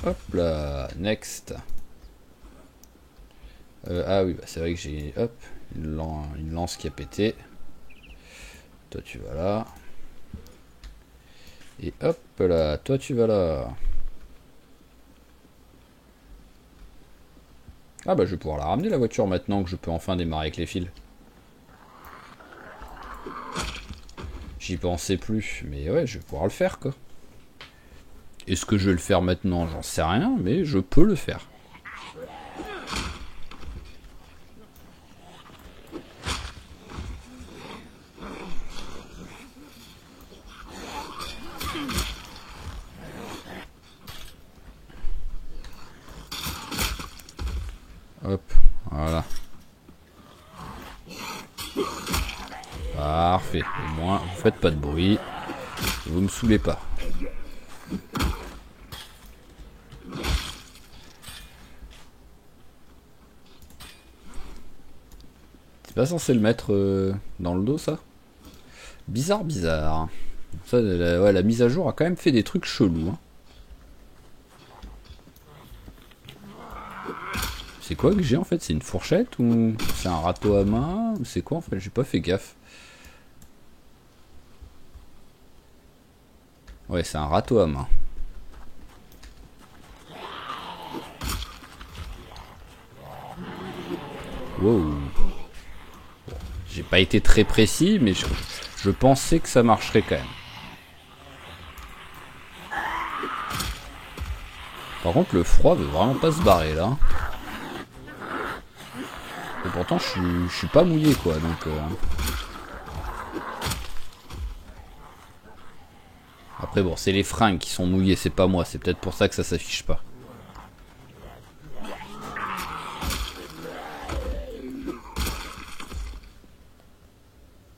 Hop là, next. Ah oui, bah c'est vrai que j'ai hop une lance qui a pété. Toi tu vas là. Et hop là, toi tu vas là. Ah bah je vais pouvoir la ramener la voiture maintenant que je peux enfin démarrer avec les fils. J'y pensais plus, mais ouais, je vais pouvoir le faire quoi. Est-ce que je vais le faire maintenant? J'en sais rien, mais je peux le faire. Hop, voilà. Parfait, au moins vous faites pas de bruit. Vous me saoulez pas. C'est pas censé le mettre dans le dos ça? Bizarre, bizarre. Ça, ouais, la mise à jour a quand même fait des trucs chelous. Hein. C'est quoi que j'ai en fait? C'est une fourchette ou c'est un râteau à main? C'est quoi en fait? J'ai pas fait gaffe. Ouais, c'est un râteau à main. Wow. J'ai pas été très précis, mais je pensais que ça marcherait quand même. Par contre, le froid veut vraiment pas se barrer là. Et pourtant, je suis pas mouillé quoi, donc. Après bon, c'est les fringues qui sont mouillées, c'est pas moi. C'est peut-être pour ça que ça s'affiche pas.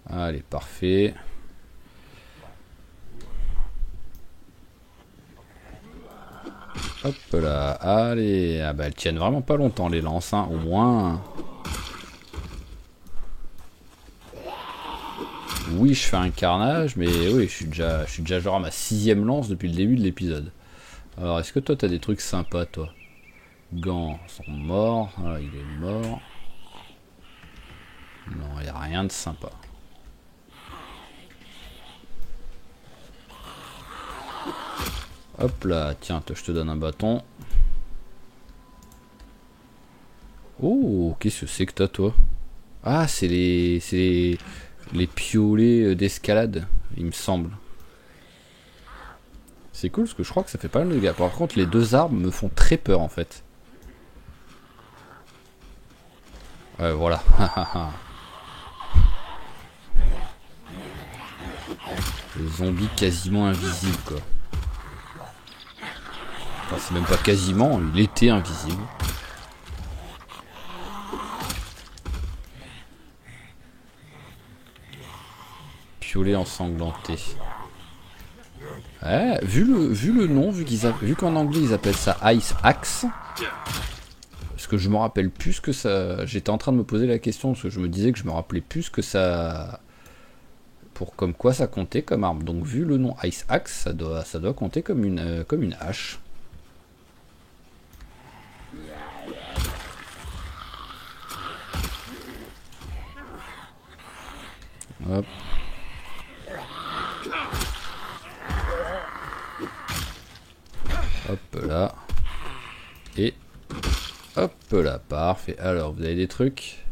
Allez, parfait. Hop là, allez. Ah bah elles tiennent vraiment pas longtemps les lances, hein. Au moins... Oui, je fais un carnage, mais oui, je suis déjà genre à ma 6ème lance depuis le début de l'épisode. Alors, est-ce que toi, t'as des trucs sympas, toi? Gants sont morts. Ah, il est mort. Non, il n'y a rien de sympa. Hop là, tiens, je te donne un bâton. Oh, qu'est-ce que c'est que t'as, toi? Ah, c'est les piolets d'escalade, il me semble. C'est cool parce que je crois que ça fait pas mal de dégâts. Par contre, les deux arbres me font très peur en fait. Voilà. Le zombie quasiment invisible quoi. Enfin, c'est même pas quasiment, il était invisible. Piolet ensanglanté. Ouais, vu le nom, vu qu'en anglais ils appellent ça Ice Axe, parce que je me rappelle plus que ça. J'étais en train de me poser la question parce que je me disais que je me rappelais plus que ça. Pour comme quoi ça comptait comme arme. Donc vu le nom Ice Axe, ça doit compter comme une hache. Hop. Hop là. Et hop là, parfait. Alors, vous avez des trucs?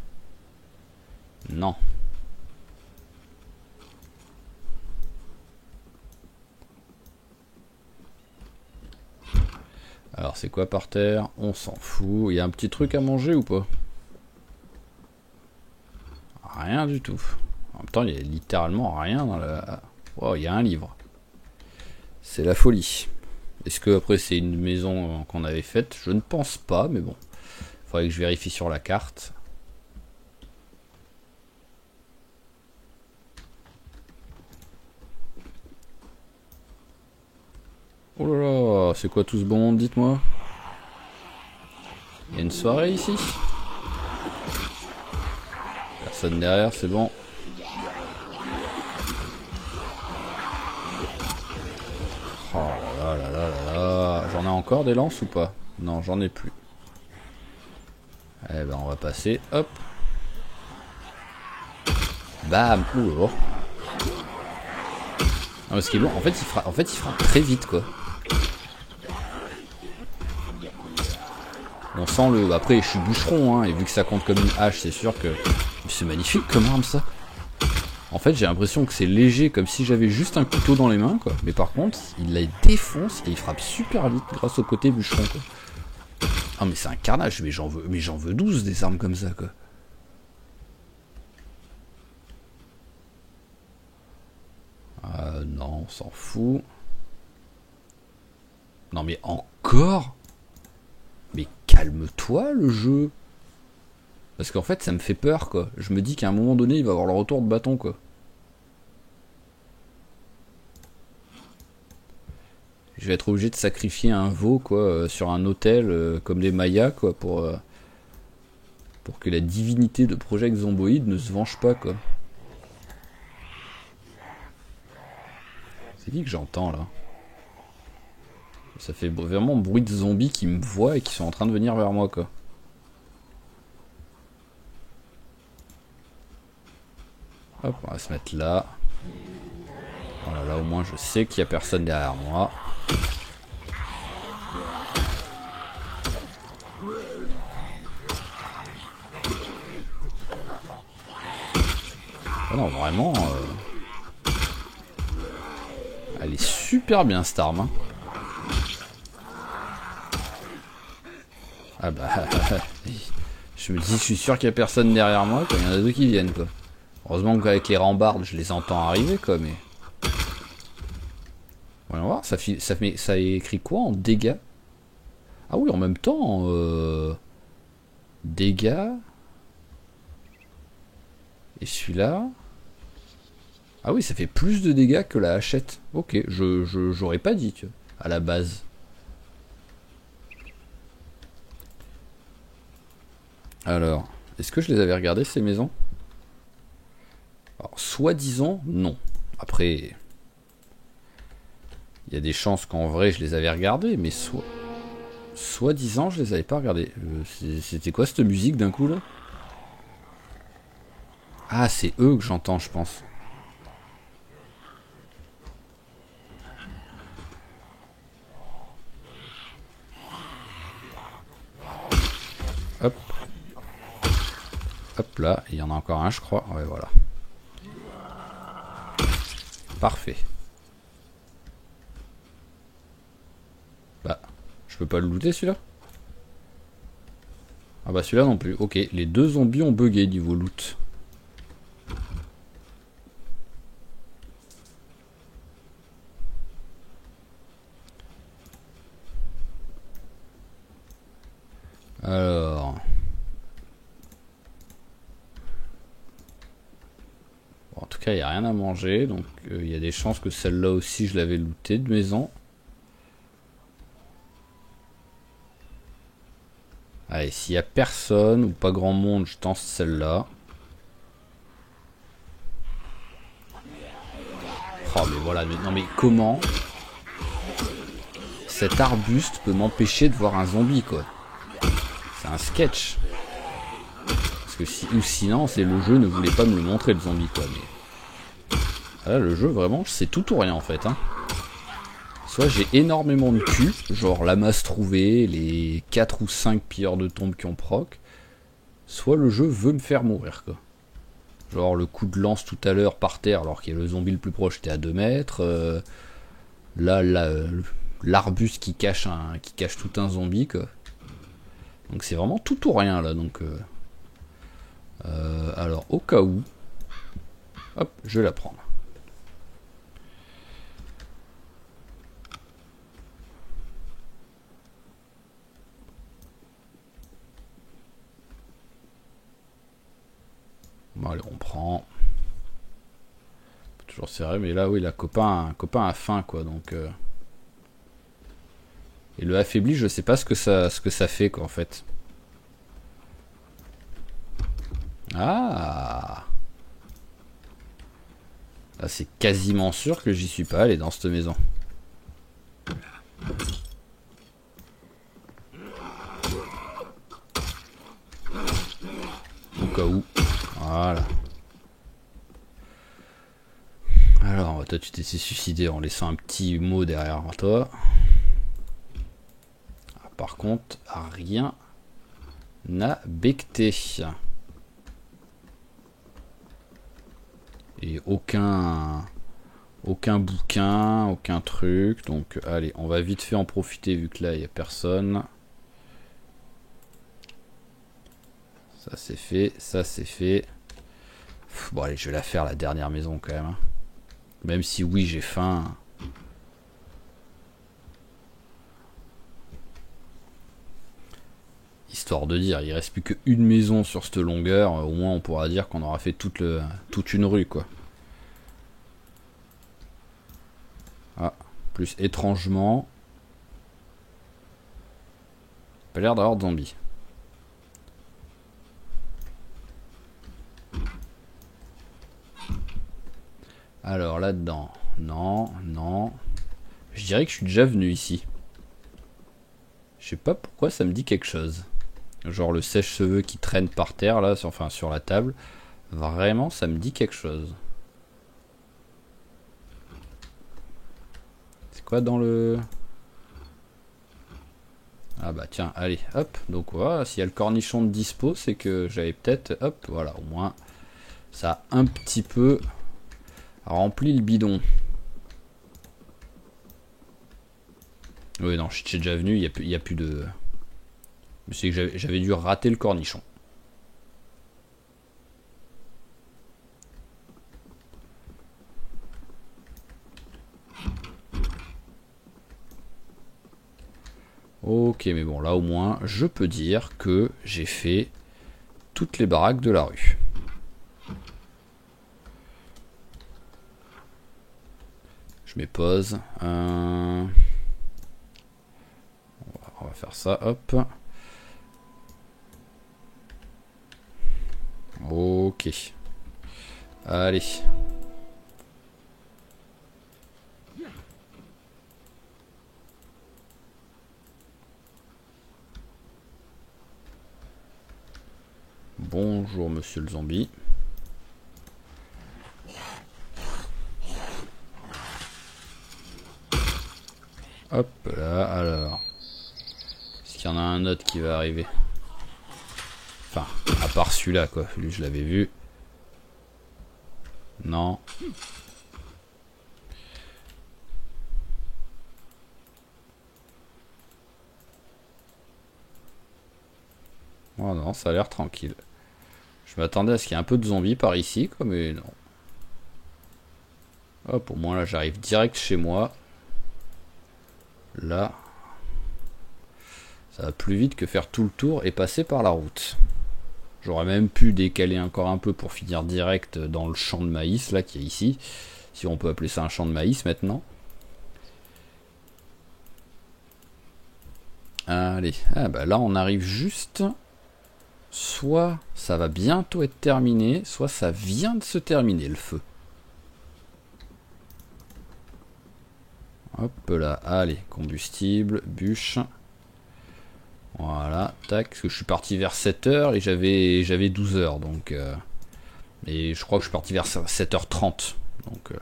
Non. Alors, c'est quoi par terre? On s'en fout. Il y a un petit truc à manger ou pas? Rien du tout. En même temps, il y a littéralement rien dans la... Oh, il y a un livre. C'est la folie. Est-ce que après c'est une maison qu'on avait faite? Je ne pense pas, mais bon. Faudrait que je vérifie sur la carte. Oh là là, c'est quoi tout ce bon monde, dites-moi? Il y a une soirée ici? Personne derrière, c'est bon. Oh là là là là là. J'en ai encore des lances ou pas? Non, j'en ai plus. Eh ben on va passer, hop. Bam. Ouh. Non, ce qui est bon, en fait il frappe très vite quoi. On sent le... Après je suis bûcheron hein, et vu que ça compte comme une hache, c'est sûr que... C'est magnifique comme arme ça. En fait j'ai l'impression que c'est léger comme si j'avais juste un couteau dans les mains quoi. Mais par contre il la défonce et il frappe super vite grâce au côté bûcheron quoi. Ah mais c'est un carnage, mais j'en veux 12 des armes comme ça quoi. Non, on s'en fout. Non mais encore? Mais calme-toi le jeu. Parce qu'en fait ça me fait peur quoi. Je me dis qu'à un moment donné il va avoir le retour de bâton quoi. Je vais être obligé de sacrifier un veau quoi sur un autel comme des Mayas quoi pour que la divinité de Project Zomboid ne se venge pas quoi. C'est qui que j'entends là? Ça fait vraiment bruit de zombies qui me voient et qui sont en train de venir vers moi quoi. Hop, on va se mettre là. Voilà, là au moins je sais qu'il n'y a personne derrière moi. Ah non, vraiment... Elle est super bien cette arme. Hein. Ah bah... je me dis, je suis sûr qu'il n'y a personne derrière moi, quoi. Il y en a deux qui viennent, quoi. Heureusement qu'avec les rambardes, je les entends arriver, quoi, mais... Voyons voir, ça est écrit quoi en dégâts? Ah oui, en même temps, dégâts. Et celui-là. Ah oui, ça fait plus de dégâts que la hachette. Ok, j'aurais pas dit, tu vois, à la base. Alors, est-ce que je les avais regardées ces maisons? Alors, soi-disant, non. Après, il y a des chances qu'en vrai je les avais regardées, mais soi-disant je les avais pas regardées. C'était quoi cette musique d'un coup là? Ah, c'est eux que j'entends, je pense. Hop, hop là, il y en a encore un, je crois. Ouais, voilà. Parfait. Bah, je peux pas le looter celui-là? Ah bah celui-là non plus. Ok, les deux zombies ont bugué niveau loot. Alors... Bon, en tout cas, il n'y a rien à manger, donc il y a des chances que celle-là aussi je l'avais lootée de maison. Allez, s'il y a personne ou pas grand monde, je tente celle-là. Oh mais voilà, mais, non mais comment cet arbuste peut m'empêcher de voir un zombie quoi? C'est un sketch. Parce que ou sinon, c'est le jeu ne voulait pas me le montrer le zombie quoi. Mais là, le jeu vraiment, c'est tout ou rien en fait. Hein. Soit j'ai énormément de cul, genre la masse trouvée, les 4 ou 5 pilleurs de tombes qui ont proc. Soit le jeu veut me faire mourir quoi. Genre le coup de lance tout à l'heure par terre alors que le zombie le plus proche était à 2 mètres. Là, l'arbuste qui cache tout un zombie quoi. Donc c'est vraiment tout ou rien là. Donc alors au cas où, hop, je vais la prendre. Bon allez, on prend. Toujours serré, mais là oui, la copain a faim quoi, donc. Et le affaibli, je sais pas ce que ça fait quoi en fait. Ah. Là c'est quasiment sûr que j'y suis pas allé dans cette maison. Au cas où. Voilà. Alors, toi tu t'es suicidé en laissant un petit mot derrière toi. Ah, par contre, rien n'a becté. Et aucun bouquin, aucun truc. Donc allez, on va vite fait en profiter vu que là il n'y a personne. Ça c'est fait, ça c'est fait. Bon allez, je vais la faire la dernière maison quand même. Hein. Même si oui j'ai faim. Histoire de dire, il reste plus qu'une maison sur cette longueur. Au moins on pourra dire qu'on aura fait toute une rue quoi. Ah, plus étrangement. Pas l'air d'avoir de zombies. Alors là-dedans, non, non. Je dirais que je suis déjà venu ici. Je sais pas pourquoi ça me dit quelque chose. Genre le sèche-cheveux qui traîne par terre là, enfin sur la table. Vraiment, ça me dit quelque chose. C'est quoi dans le... Ah bah tiens, allez, hop. Donc voilà, s'il y a le cornichon de dispo, c'est que j'avais peut-être... Hop, voilà, au moins, ça a un petit peu rempli le bidon. Oui, non, je suis déjà venu, il n'y a plus de... C'est que j'avais dû rater le cornichon. Ok, mais bon, là au moins, je peux dire que j'ai fait toutes les baraques de la rue. Je mets pause. On va faire ça, hop. Ok. Allez. Bonjour monsieur le zombie. Hop là, alors. Est-ce qu'il y en a un autre qui va arriver? Enfin, à part celui-là quoi, lui je l'avais vu. Non. Oh non, ça a l'air tranquille. Je m'attendais à ce qu'il y ait un peu de zombies par ici, quoi, mais non. Hop, au moins là j'arrive direct chez moi. Là. Ça va plus vite que faire tout le tour et passer par la route. J'aurais même pu décaler encore un peu pour finir direct dans le champ de maïs, là, qui est ici. Si on peut appeler ça un champ de maïs maintenant. Allez, ah bah là on arrive juste. Soit ça va bientôt être terminé, soit ça vient de se terminer le feu. Hop là, allez, combustible, bûche. Voilà, tac, parce que je suis parti vers 7h et j'avais 12h, donc... et je crois que je suis parti vers 7h30, donc...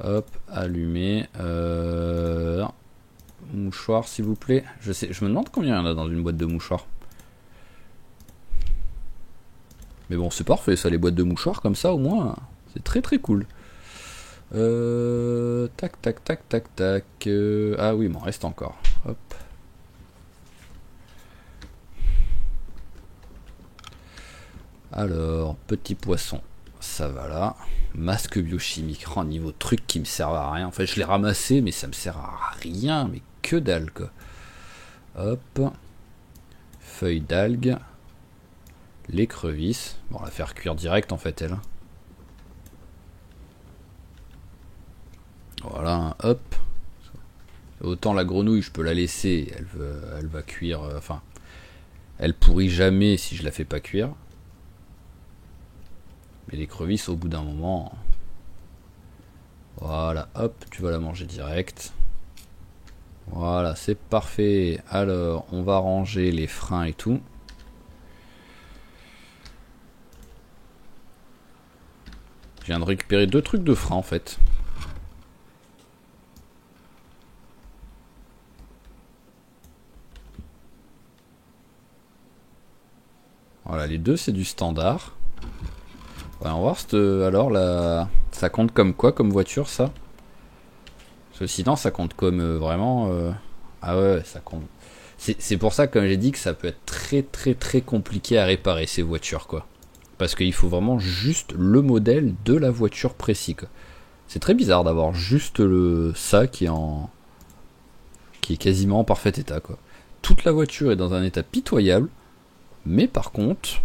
hop, allumé. Mouchoir, s'il vous plaît. Je me demande combien il y en a dans une boîte de mouchoirs. Mais bon, c'est parfait, ça, les boîtes de mouchoirs, comme ça, au moins, c'est très très cool. Tac, tac, tac, tac, tac. Ah oui, il m'en reste encore. Hop. Alors, petit poisson, ça va là. Masque biochimique, oh, niveau truc qui me sert à rien. Enfin, je l'ai ramassé, mais ça me sert à rien. Mais que dalle, quoi. Hop. Feuille d'algue. L'écrevisse. Bon, on va la faire cuire direct, en fait, elle. Voilà, hop. Autant la grenouille, je peux la laisser. Elle va cuire. Enfin, elle pourrit jamais si je la fais pas cuire. Mais l'écrevisse, au bout d'un moment... Voilà, hop, tu vas la manger direct. Voilà, c'est parfait. Alors, on va ranger les freins et tout. Je viens de récupérer 2 trucs de frein, en fait. Voilà, les 2, c'est du standard. Ouais, on va voir alors là, ça compte comme quoi comme voiture ça? Parce que sinon ça compte comme vraiment. Ah ouais, ça compte. C'est pour ça comme j'ai dit que ça peut être très très très compliqué à réparer ces voitures quoi. Parce qu'il faut vraiment juste le modèle de la voiture précis quoi. C'est très bizarre d'avoir juste ça qui est quasiment en parfait état quoi. Toute la voiture est dans un état pitoyable, mais par contre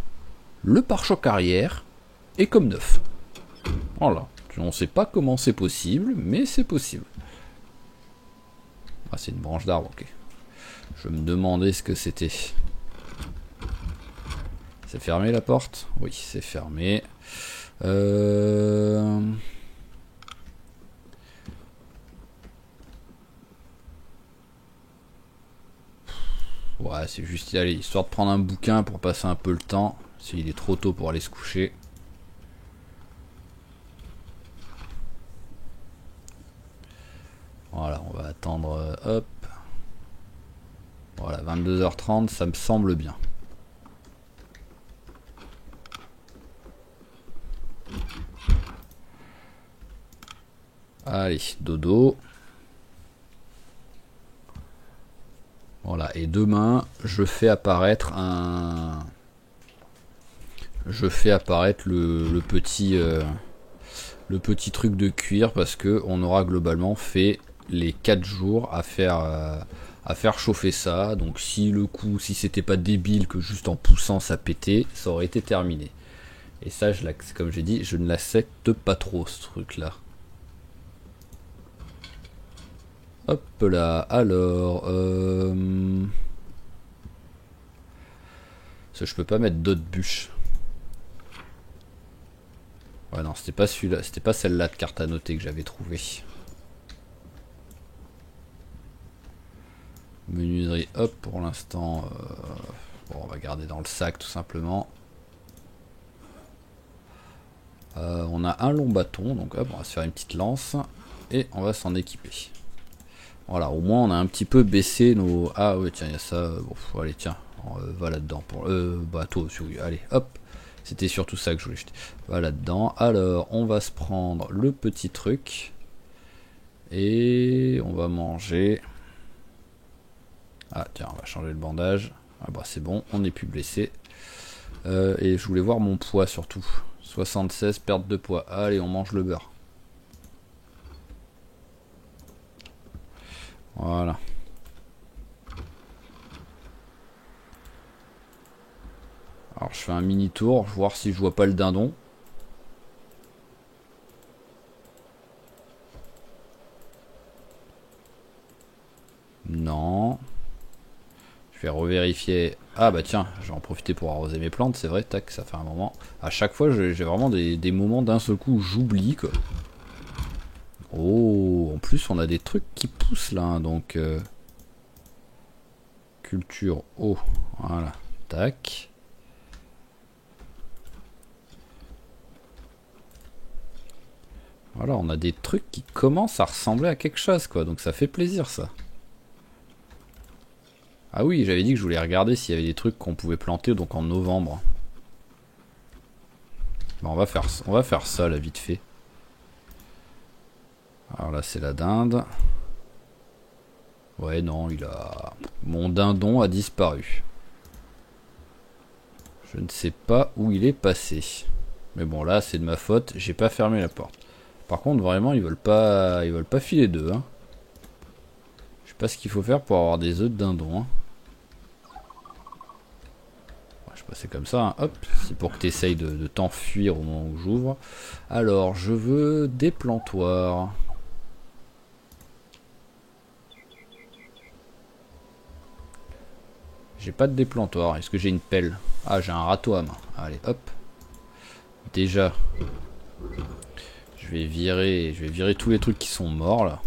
le pare-choc arrière et comme neuf. Voilà. On ne sait pas comment c'est possible, mais c'est possible. Ah, c'est une branche d'arbre, ok. Je me demandais ce que c'était. C'est fermé la porte? Oui, c'est fermé. Ouais, c'est juste y aller, histoire de prendre un bouquin pour passer un peu le temps. S'il est trop tôt pour aller se coucher. Voilà, on va attendre, hop. Voilà, 22h30, ça me semble bien. Allez, dodo. Voilà, et demain, je fais apparaître le petit truc de cuir parce que on aura globalement fait les 4 jours à faire à faire chauffer ça. Donc si c'était pas débile que juste en poussant ça pétait, ça aurait été terminé. Et ça, comme j'ai dit, je ne l'accepte pas trop ce truc là. Hop là, alors... je peux pas mettre d'autres bûches. Ouais non, c'était pas celui-là, c'était pas celle-là de carte à noter que j'avais trouvé. Menuiserie, hop, pour l'instant... bon, on va garder dans le sac tout simplement. On a un long bâton, donc hop, on va se faire une petite lance. Et on va s'en équiper. Voilà, au moins on a un petit peu baissé nos... Ah oui, tiens, il y a ça. Bon, allez, tiens, va là-dedans. Pour... bateau, allez, hop. C'était surtout ça que je voulais jeter. Va là-dedans. Alors, on va se prendre le petit truc. Et on va manger. Ah, tiens, on va changer le bandage. Ah bah c'est bon, on n'est plus blessé. Et je voulais voir mon poids surtout. 76, perte de poids. Allez, on mange le beurre. Voilà. Alors je fais un mini tour, voir si je vois pas le dindon. Non. Je vais revérifier. Ah bah tiens, je vais en profiter pour arroser mes plantes, c'est vrai, tac, ça fait un moment. À chaque fois, j'ai vraiment des moments d'un seul coup où j'oublie quoi. Oh, en plus on a des trucs qui poussent là, hein, donc... culture eau, voilà, tac. Voilà, on a des trucs qui commencent à ressembler à quelque chose quoi, donc ça fait plaisir ça. Ah oui, j'avais dit que je voulais regarder s'il y avait des trucs qu'on pouvait planter donc en novembre. Bon, on va faire ça là vite fait. Alors là c'est la dinde. Ouais non, mon dindon a disparu. Je ne sais pas où il est passé. Mais bon là c'est de ma faute, j'ai pas fermé la porte. Par contre vraiment ils veulent pas filer d'œufs. Hein. Je sais pas ce qu'il faut faire pour avoir des œufs de dindon. Hein. Je sais pas, c'est comme ça. Hein. Hop, c'est pour que tu essayes de t'enfuir au moment où j'ouvre. Alors je veux des plantoirs. J'ai pas de déplantoir. Est-ce que j'ai une pelle? Ah, j'ai un râteau à main. Allez, hop. Déjà, je vais virer tous les trucs qui sont morts là.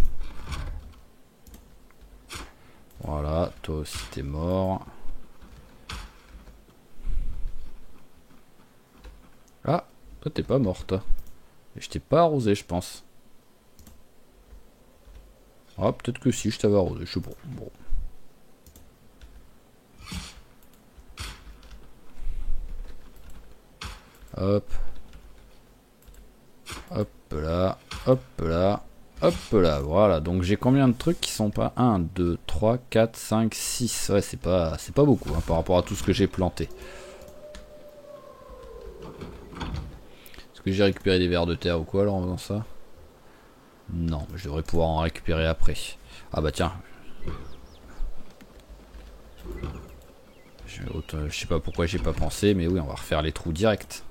Voilà, toi aussi t'es mort. Ah, toi t'es pas mort toi. Et je t'ai pas arrosé, je pense. Ah, peut-être que si, je t'avais arrosé, je sais pas. Bon. Hop. Hop là. Hop là. Hop là. Voilà. Donc j'ai combien de trucs qui sont pas 1, 2, 3, 4, 5, 6. Ouais, c'est pas beaucoup hein, par rapport à tout ce que j'ai planté. Est-ce que j'ai récupéré des vers de terre ou quoi alors en faisant ça? Non, je devrais pouvoir en récupérer après. Ah bah tiens. Je sais pas pourquoi j'ai pas pensé, mais oui, on va refaire les trous direct.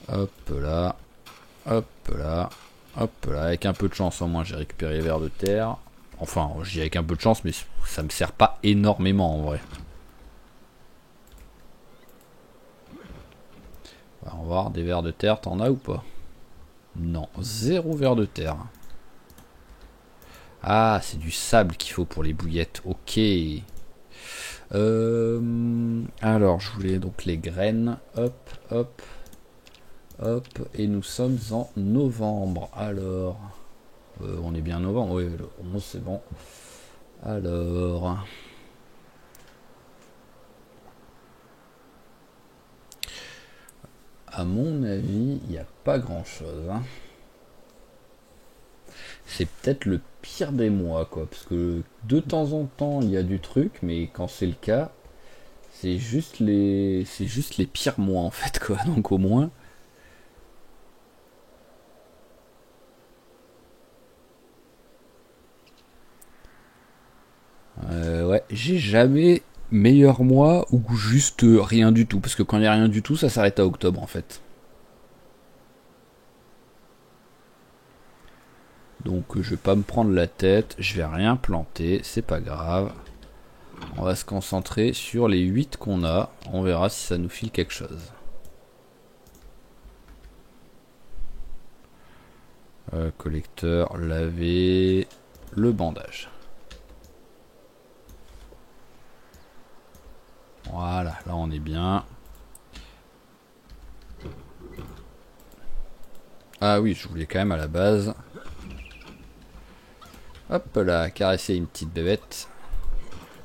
Hop là, hop là, hop là. Avec un peu de chance, au moins j'ai récupéré les vers de terre. Enfin, je dis avec un peu de chance, mais ça me sert pas énormément en vrai. On va voir, des vers de terre, t'en as ou pas? Non, 0 vers de terre. Ah, c'est du sable qu'il faut pour les bouillettes. Ok. Alors, je voulais donc les graines. Hop, hop, hop. Et nous sommes en novembre. Alors, on est bien en novembre. Oui, le 11, c'est bon. Alors... À mon avis, il n'y a pas grand chose. Hein. C'est peut-être le pire des mois, quoi. Parce que de temps en temps, il y a du truc, mais quand c'est le cas, c'est juste les pires mois, en fait, quoi. Donc au moins, j'ai jamais meilleur mois ou juste rien du tout. Parce que quand il n'y a rien du tout, ça s'arrête à octobre en fait. Donc je vais pas me prendre la tête, je vais rien planter, c'est pas grave. On va se concentrer sur les 8 qu'on a, on verra si ça nous file quelque chose. Collecteur, laver, le bandage. Voilà, là on est bien. Ah oui, je voulais quand même à la base. Hop là, caresser une petite bébête.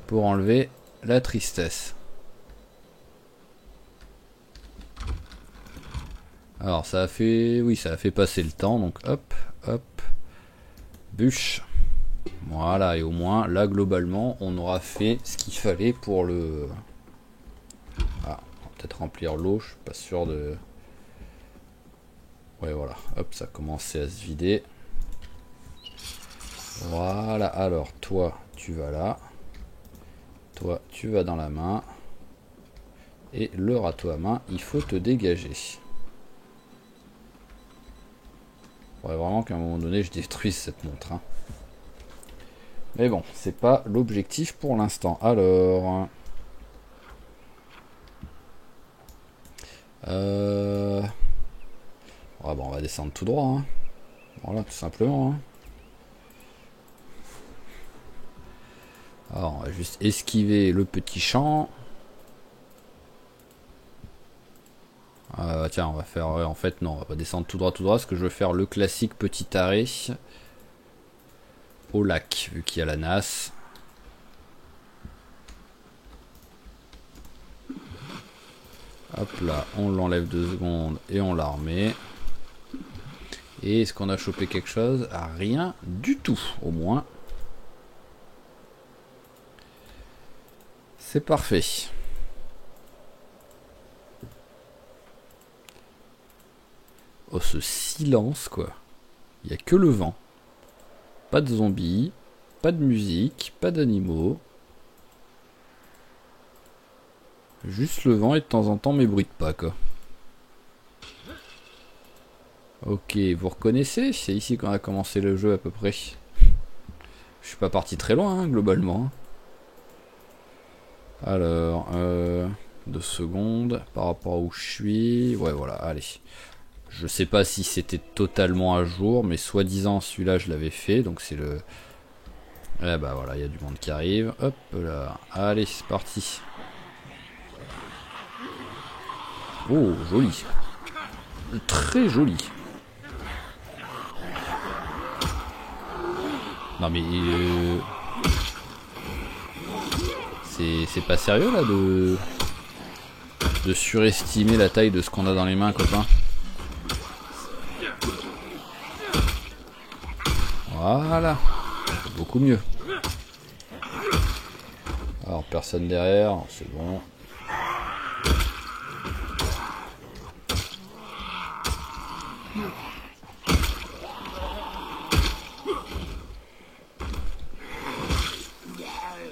Pour enlever la tristesse. Alors ça a fait... Oui, ça a fait passer le temps, donc hop, hop. Bûche. Voilà, et au moins, là, globalement, on aura fait ce qu'il fallait pour le... Ah, on va peut-être remplir l'eau, je suis pas sûr de... Ouais, voilà, hop, ça a commencé à se vider. Voilà, alors, toi, tu vas là. Toi, tu vas dans la main. Et le râteau à main, il faut te dégager. Faudrait vraiment qu'à un moment donné, je détruise cette montre. Hein. Mais bon, c'est pas l'objectif pour l'instant. Alors... Ah bon, on va descendre tout droit. Hein. Voilà, tout simplement. Hein. Alors, on va juste esquiver le petit champ. Tiens, on va faire... en fait, non, on va pas descendre tout droit, parce que je veux faire le classique petit arrêt au lac, vu qu'il y a la nasse. Hop là, on l'enlève 2 secondes et on la remet. Et est-ce qu'on a chopé quelque chose? Rien du tout, au moins. C'est parfait. Oh, ce silence, quoi. Il n'y a que le vent. Pas de zombies, pas de musique, pas d'animaux. Juste le vent et de temps en temps mes bruits de pas, quoi. Ok, vous reconnaissez? C'est ici qu'on a commencé le jeu à peu près. Je suis pas parti très loin, hein, globalement. Alors, 2 secondes par rapport à où je suis. Ouais, voilà, allez. Je sais pas si c'était totalement à jour, mais soi-disant celui-là je l'avais fait, donc c'est le... Eh bah voilà, il y a du monde qui arrive. Hop là, allez, c'est parti. Oh, joli. Très joli. Non mais... C'est pas sérieux là de surestimer la taille de ce qu'on a dans les mains, copain. Voilà. C'est beaucoup mieux. Alors personne derrière, c'est bon.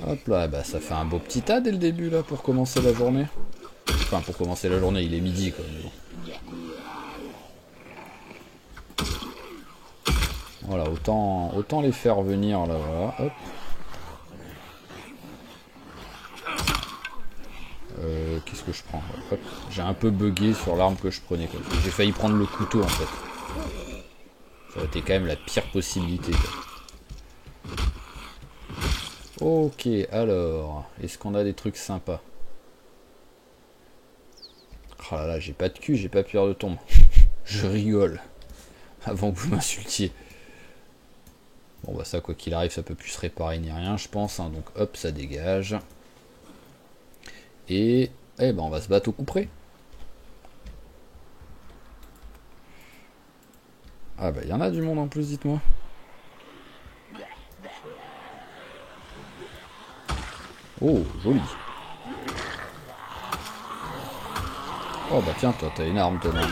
Hop là, bah ça fait un beau petit tas dès le début là pour commencer la journée. Enfin pour commencer la journée, il est midi quoi. Mais bon. Voilà, autant les faire venir là, voilà. Hop. Qu'est-ce que je prends? Hop. J'ai un peu bugué sur l'arme que je prenais quoi. J'ai failli prendre le couteau en fait. Ça aurait été quand même la pire possibilité quoi. Ok, alors, est-ce qu'on a des trucs sympas? Oh là là, j'ai pas de cul, j'ai pas peur de tombe. Je rigole. Avant que vous m'insultiez. Bon bah ça, quoi qu'il arrive, ça peut plus se réparer ni rien, je pense. Hein, donc hop, ça dégage. Et eh ben on va se battre au coup près. Ah bah il y en a du monde en plus, dites-moi. Oh, joli. Oh bah tiens, toi t'as une arme toi même.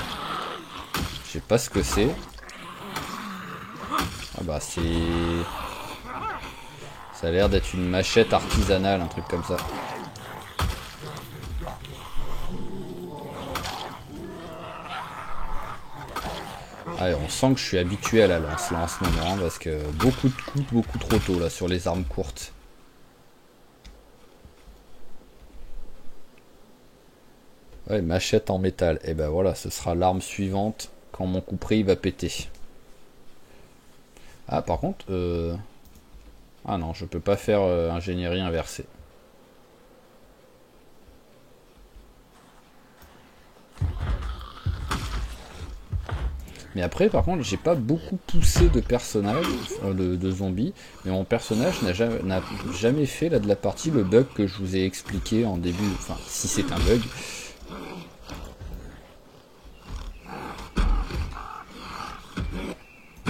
Je sais pas ce que c'est. Ah bah c'est Ça a l'air d'être une machette artisanale, un truc comme ça. Ouais, on sent que je suis habitué à la lance là en ce moment, parce que beaucoup de coups, beaucoup trop tôt là sur les armes courtes. Ouais, machette en métal. Et ben voilà, ce sera l'arme suivante quand mon couperet il va péter. Ah par contre, ah non, je peux pas faire ingénierie inversée. Mais après, par contre, j'ai pas beaucoup poussé de personnages, de zombies, mais mon personnage n'a jamais fait là de la partie le bug que je vous ai expliqué en début. Enfin, si c'est un bug.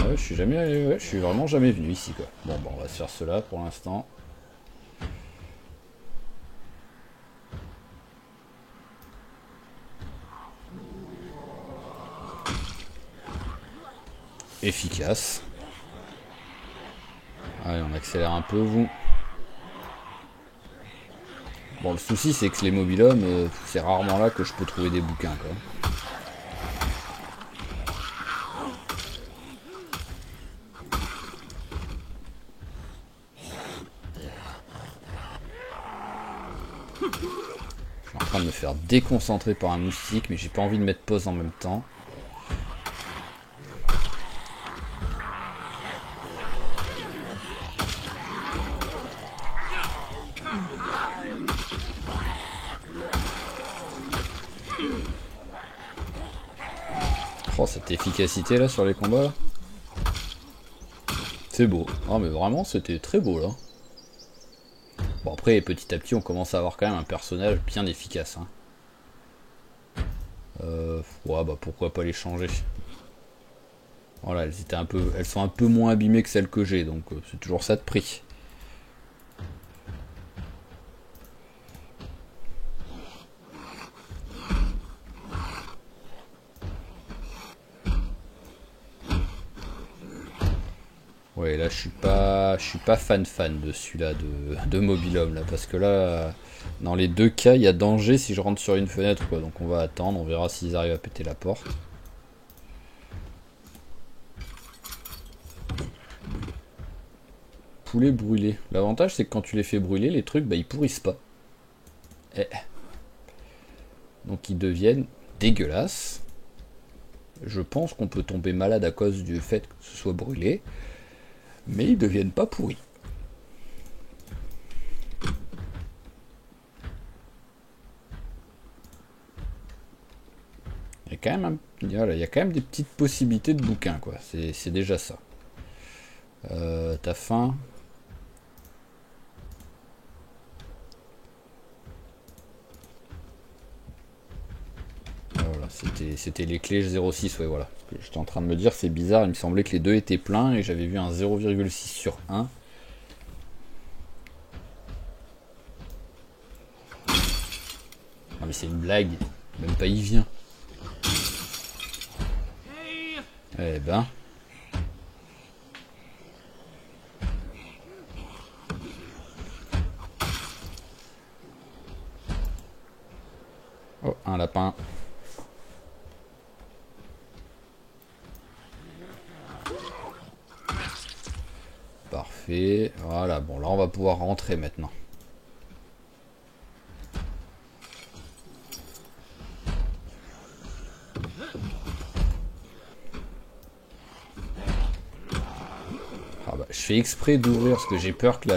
Ouais, je suis vraiment jamais venu ici quoi. Bon, on va se faire cela pour l'instant. Efficace. Allez, on accélère un peu, vous. Bon, le souci, c'est que les mobilhommes, c'est rarement là que je peux trouver des bouquins, quoi. Je suis en train de me faire déconcentrer par un moustique, mais j'ai pas envie de mettre pause en même temps. Oh, cette efficacité là sur les combats là. C'est beau. Ah mais vraiment c'était très beau là. Bon après petit à petit on commence à avoir quand même un personnage bien efficace. Hein. Ouais bah pourquoi pas les changer. Voilà, elles sont un peu moins abîmées que celles que j'ai, donc c'est toujours ça de prix. Ouais, là je suis pas fan de celui-là de Mobilhome là, parce que là, dans les deux cas, il y a danger si je rentre sur une fenêtre quoi, donc on va attendre, on verra s'ils arrivent à péter la porte. Poulet brûlé. L'avantage c'est que quand tu les fais brûler, les trucs bah ils pourrissent pas. Eh. Donc ils deviennent dégueulasses. Je pense qu'on peut tomber malade à cause du fait que ce soit brûlé, mais ils deviennent pas pourris. Il y a quand même des petites possibilités de bouquins, quoi. C'est déjà ça. T'as faim? Voilà, c'était les clés 06, ouais, voilà. J'étais en train de me dire, c'est bizarre, il me semblait que les deux étaient pleins et j'avais vu un 0,6 sur 1. Ah mais c'est une blague, même pas il vient. Eh ben. Oh, un lapin. Parfait. Voilà, bon là on va pouvoir rentrer maintenant. Ah bah, je fais exprès d'ouvrir parce que j'ai peur que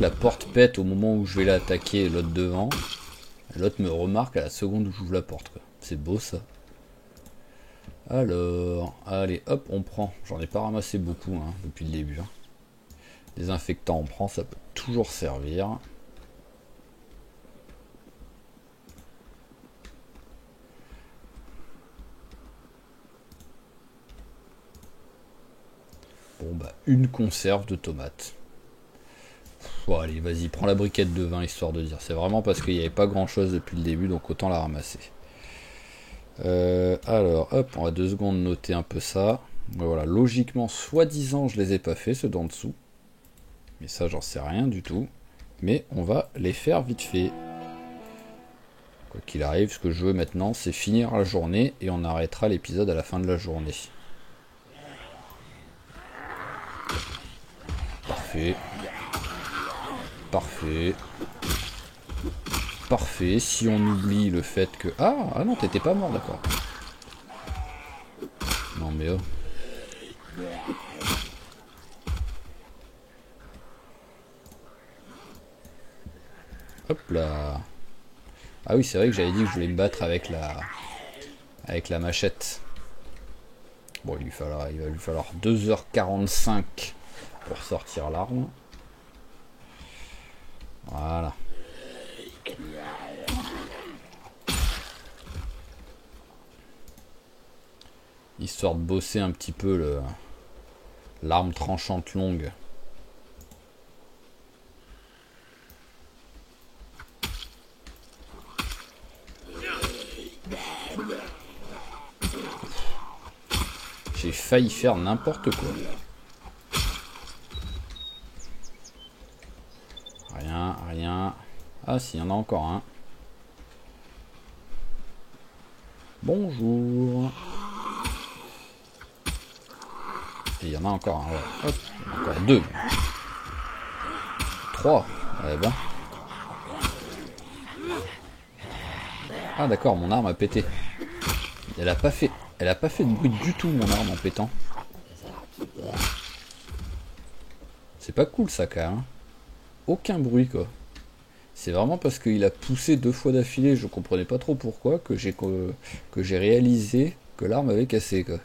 la porte pète au moment où je vais l'attaquer l'autre devant. L'autre me remarque à la seconde où j'ouvre la porte. C'est beau ça. Alors, allez, hop, on prend. J'en ai pas ramassé beaucoup hein, depuis le début. Hein. Désinfectant, on prend, ça peut toujours servir. Bon bah, une conserve de tomates. Bon allez, vas-y, prends la briquette de vin histoire de dire. C'est vraiment parce qu'il n'y avait pas grand chose depuis le début, donc autant la ramasser. Alors, hop, on va 2 secondes noter un peu ça. Voilà, logiquement, soi-disant, je les ai pas fait, ceux d'en dessous. Mais ça, j'en sais rien du tout. Mais on va les faire vite fait. Quoi qu'il arrive, ce que je veux maintenant, c'est finir la journée et on arrêtera l'épisode à la fin de la journée. Parfait. Parfait. Parfait. Si on oublie le fait que... Ah non, t'étais pas mort, d'accord. Non mais oh. Hop là. Ah oui, c'est vrai que j'avais dit que je voulais me battre avec la machette. Bon, il va lui falloir 2h45 pour sortir l'arme. Voilà. Histoire de bosser un petit peu l'arme tranchante longue. J'ai failli faire n'importe quoi. Rien. Ah si, il y en a encore un. Bonjour. Et il y en a encore un, ouais. Hop, encore deux. 3. Eh ben. Ah d'accord, mon arme a pété. Elle a pas fait de bruit du tout, mon arme, en pétant. C'est pas cool ça quand même. Aucun bruit quoi. C'est vraiment parce qu'il a poussé 2 fois d'affilée, je comprenais pas trop pourquoi, que j'ai réalisé que l'arme avait cassé quoi.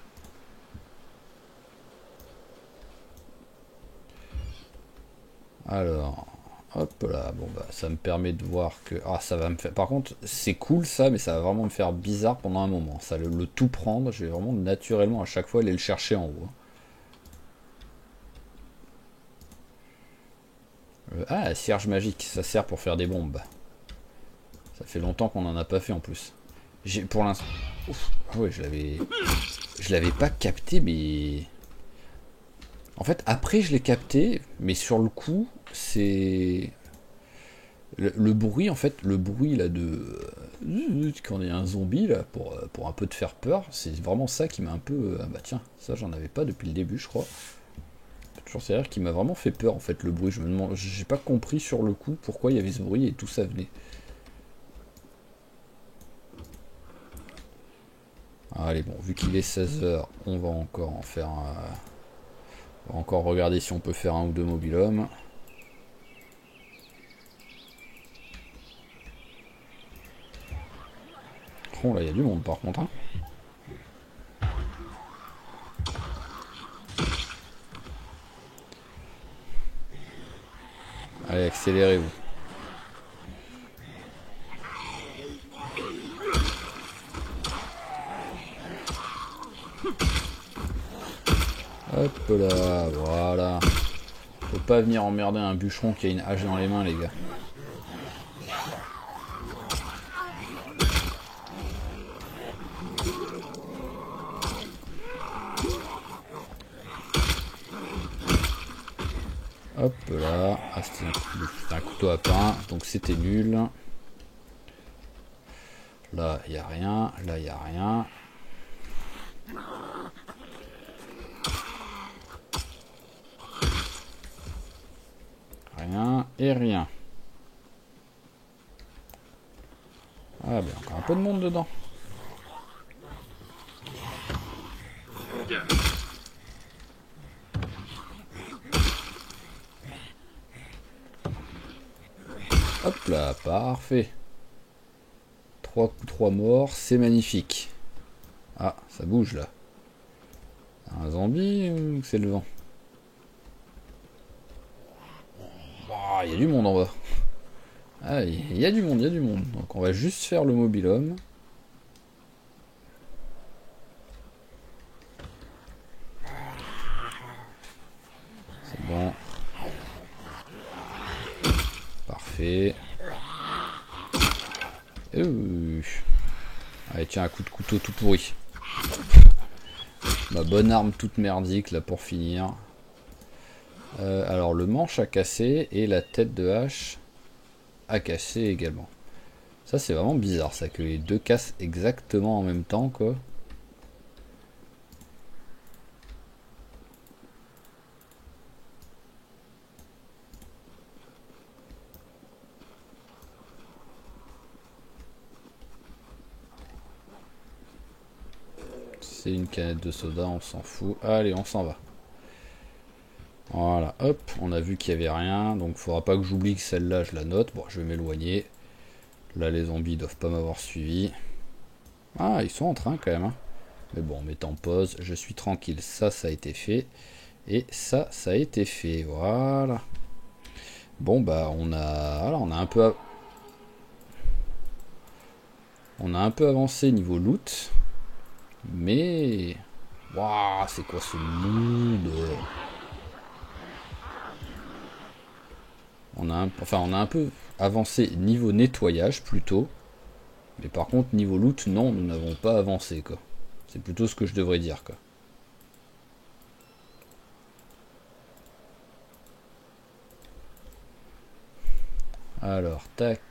Alors, hop là, bon bah ça me permet de voir que... Ah ça va me faire... Par contre, c'est cool ça, mais ça va vraiment me faire bizarre pendant un moment. Ça le tout prendre, je vais vraiment naturellement à chaque fois aller le chercher en haut. Ah, cierge magique, ça sert pour faire des bombes. Ça fait longtemps qu'on en a pas fait en plus. J'ai pour l'instant... Ah ouais, je l'avais pas capté, mais... En fait, après je l'ai capté, mais sur le coup, c'est... Le bruit, en fait, le bruit là de... Quand il y a un zombie, là, pour un peu te faire peur, c'est vraiment ça qui m'a un peu... Ah bah tiens, ça j'en avais pas depuis le début, je crois. C'est-à-dire qui m'a vraiment fait peur en fait le bruit. Je me demande, j'ai pas compris sur le coup pourquoi il y avait ce bruit et tout ça venait. Allez bon, vu qu'il est 16h, on va encore en faire un... On va encore regarder si on peut faire un ou deux mobilhommes. Oh là il y a du monde par contre hein. Allez, accélérez-vous. Hop là, voilà. Faut pas venir emmerder un bûcheron qui a une hache dans les mains, les gars. Hop là. Ah, c'était un couteau à pain, donc c'était nul. Là, il n'y a rien. Là, il n'y a rien. Rien et rien. Ah, ben encore un peu de monde dedans. Hop là, parfait. 3 coups, 3 morts, c'est magnifique. Ah, ça bouge là. Un zombie ou c'est le vent? Ah, il y a du monde en bas. Ah, il y a du monde, il y a du monde. Donc on va juste faire le mobilhome. C'est bon. Parfait. Allez, tiens, un coup de couteau tout pourri. Ma bonne arme toute merdique là pour finir. Alors le manche a cassé et la tête de hache a cassé également. Ça c'est vraiment bizarre ça, que les deux cassent exactement en même temps quoi. C'est une canette de soda, on s'en fout. Allez, on s'en va. Voilà, hop, on a vu qu'il n'y avait rien, donc faudra pas que j'oublie que celle-là je la note. Bon, je vais m'éloigner. Là, les zombies doivent pas m'avoir suivi. Ah, ils sont en train quand même. Hein. Mais bon, mettant en pause, je suis tranquille. Ça a été fait. Et ça a été fait. Voilà. Bon, bah, voilà, on a un peu avancé niveau loot. Mais... Waouh, c'est quoi ce monde? On a un peu avancé niveau nettoyage plutôt. Mais par contre, niveau loot, non, nous n'avons pas avancé, quoi. C'est plutôt ce que je devrais dire, quoi. Alors, tac.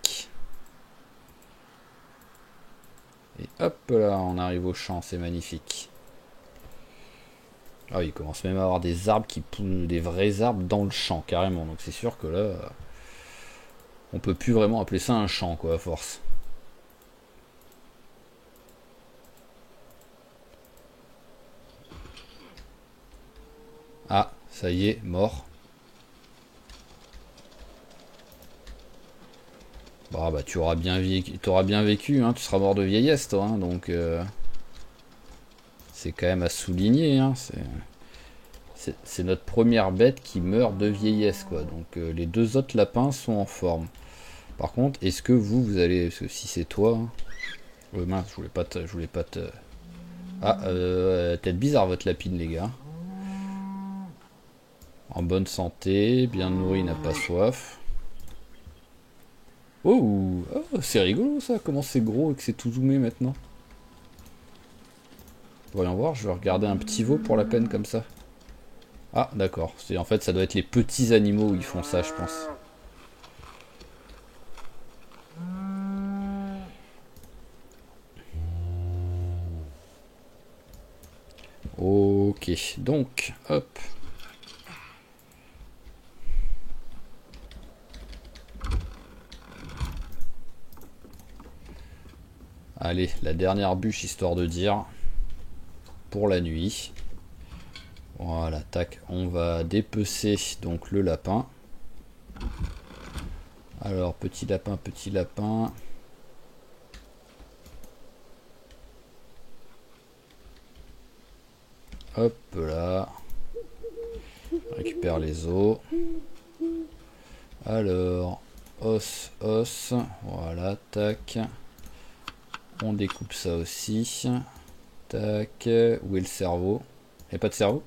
Et hop là, on arrive au champ, c'est magnifique. Ah oui, il commence même à avoir des arbres qui poussent, des vrais arbres dans le champ, carrément. Donc c'est sûr que là, on peut plus vraiment appeler ça un champ, quoi, à force. Ah, ça y est, mort. Bah, tu auras bien vécu, hein, tu seras mort de vieillesse, toi, hein, donc c'est quand même à souligner, hein, c'est notre première bête qui meurt de vieillesse, quoi. Donc les deux autres lapins sont en forme. Par contre, est-ce que vous allez, parce que si c'est toi, hein, mince, je voulais pas te. Ah, tête bizarre votre lapine, les gars. En bonne santé, bien nourri, n'a pas soif. Oh, oh, c'est rigolo ça, comment c'est gros et que c'est tout zoomé maintenant. Voyons voir, je vais regarder un petit veau pour la peine comme ça. Ah, d'accord. En fait, ça doit être les petits animaux où ils font ça, je pense. Ok, donc, hop. Allez, la dernière bûche, histoire de dire, pour la nuit. Voilà, tac, on va dépecer donc le lapin. Alors, petit lapin, petit lapin. Hop là. Récupère les os. Alors, os, os. Voilà, tac. On découpe ça aussi. Tac. Où est le cerveau? Il n'y a pas de cerveau?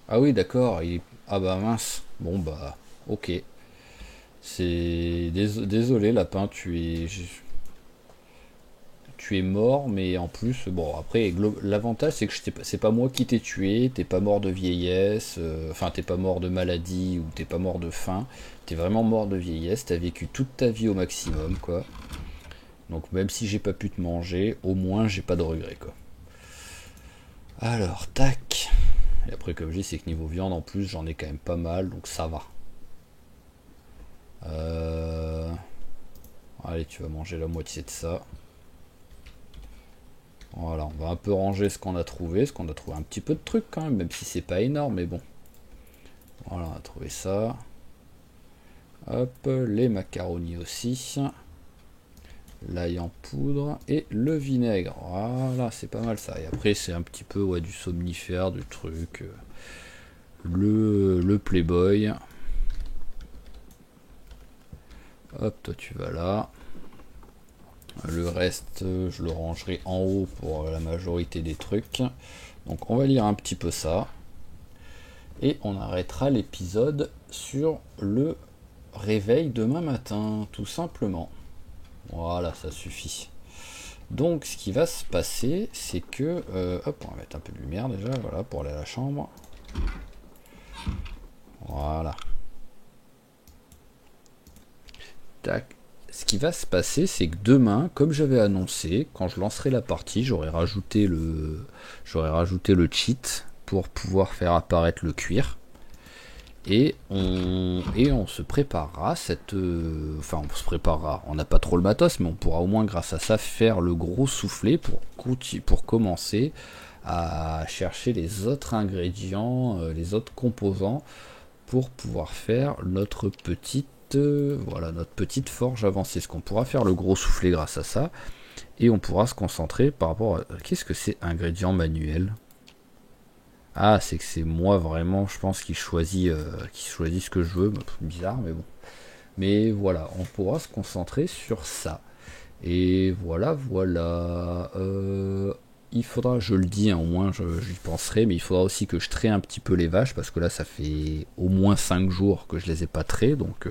Ah oui, d'accord. Ah bah mince. Bon bah, ok. Désolé, lapin, tu es mort, mais en plus, bon, après, l'avantage, c'est que c'est pas moi qui t'ai tué, t'es pas mort de vieillesse, enfin, t'es pas mort de maladie ou t'es pas mort de faim, t'es vraiment mort de vieillesse, t'as vécu toute ta vie au maximum, quoi. Donc, même si j'ai pas pu te manger, au moins, j'ai pas de regrets, quoi. Alors, tac. Et après, comme je dis, c'est que niveau viande, en plus, j'en ai quand même pas mal, donc ça va. Allez, tu vas manger la moitié de ça. Voilà, on va un peu ranger ce qu'on a trouvé, parce qu'on a trouvé un petit peu de trucs quand même si c'est pas énorme, mais bon. Voilà, on a trouvé ça. Hop, les macaronis aussi. L'ail en poudre et le vinaigre. Voilà, c'est pas mal ça. Et après, c'est un petit peu du somnifère, du truc. Le Playboy. Hop, toi tu vas là. Le reste, je le rangerai en haut pour la majorité des trucs. Donc on va lire un petit peu ça. Et on arrêtera l'épisode sur le réveil demain matin, tout simplement. Voilà, ça suffit. Donc ce qui va se passer, c'est que... hop, on va mettre un peu de lumière déjà, voilà, pour aller à la chambre. Voilà. Tac. Ce qui va se passer, c'est que demain, comme j'avais annoncé, quand je lancerai la partie, j'aurai rajouté le cheat pour pouvoir faire apparaître le cuir. Et on se préparera on se préparera. On n'a pas trop le matos, mais on pourra au moins grâce à ça faire le gros soufflet pour commencer à chercher les autres ingrédients, les autres composants pour pouvoir faire notre petite forge avancée. Ce qu'on pourra faire le gros soufflet grâce à ça, et on pourra se concentrer par rapport à qu'est-ce que c'est ingrédient manuel. Ah, c'est que c'est moi vraiment, je pense, qui choisit ce que je veux. Bizarre, mais bon. Mais voilà, on pourra se concentrer sur ça. Et voilà. Il faudra, je le dis, hein, au moins j'y penserai, mais il faudra aussi que je traie un petit peu les vaches, parce que là ça fait au moins 5 jours que je les ai pas traitées, donc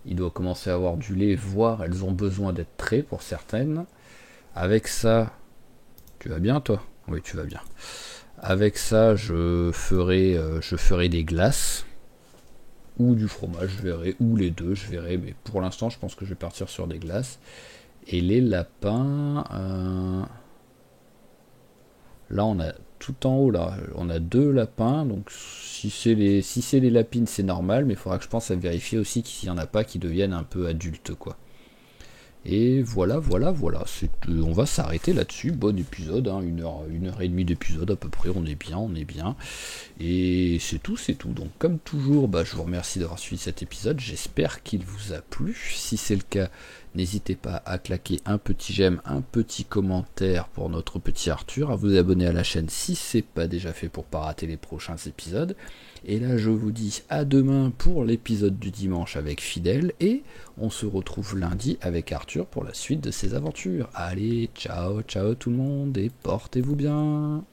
il doit commencer à avoir du lait, voire elles ont besoin d'être traitées pour certaines. Avec ça, tu vas bien toi? Oui, tu vas bien. Avec ça, je ferai des glaces ou du fromage, je verrai, ou les deux, je verrai. Mais pour l'instant, je pense que je vais partir sur des glaces. Et les lapins, là, on a tout en haut, là, on a 2 lapins. Donc, si c'est les lapines, c'est normal, mais il faudra que je pense à vérifier aussi qu'il n'y en a pas qui deviennent un peu adultes, quoi. Et voilà. On va s'arrêter là-dessus. Bon épisode, hein, une heure et demie d'épisode à peu près. On est bien. Et c'est tout. Donc comme toujours, je vous remercie d'avoir suivi cet épisode. J'espère qu'il vous a plu. Si c'est le cas, n'hésitez pas à claquer un petit j'aime, un petit commentaire pour notre petit Arthur, à vous abonner à la chaîne si c'est pas déjà fait pour pas rater les prochains épisodes. Et là, je vous dis à demain pour l'épisode du dimanche avec Fidèle, et on se retrouve lundi avec Arthur pour la suite de ses aventures. Allez, ciao tout le monde, et portez-vous bien.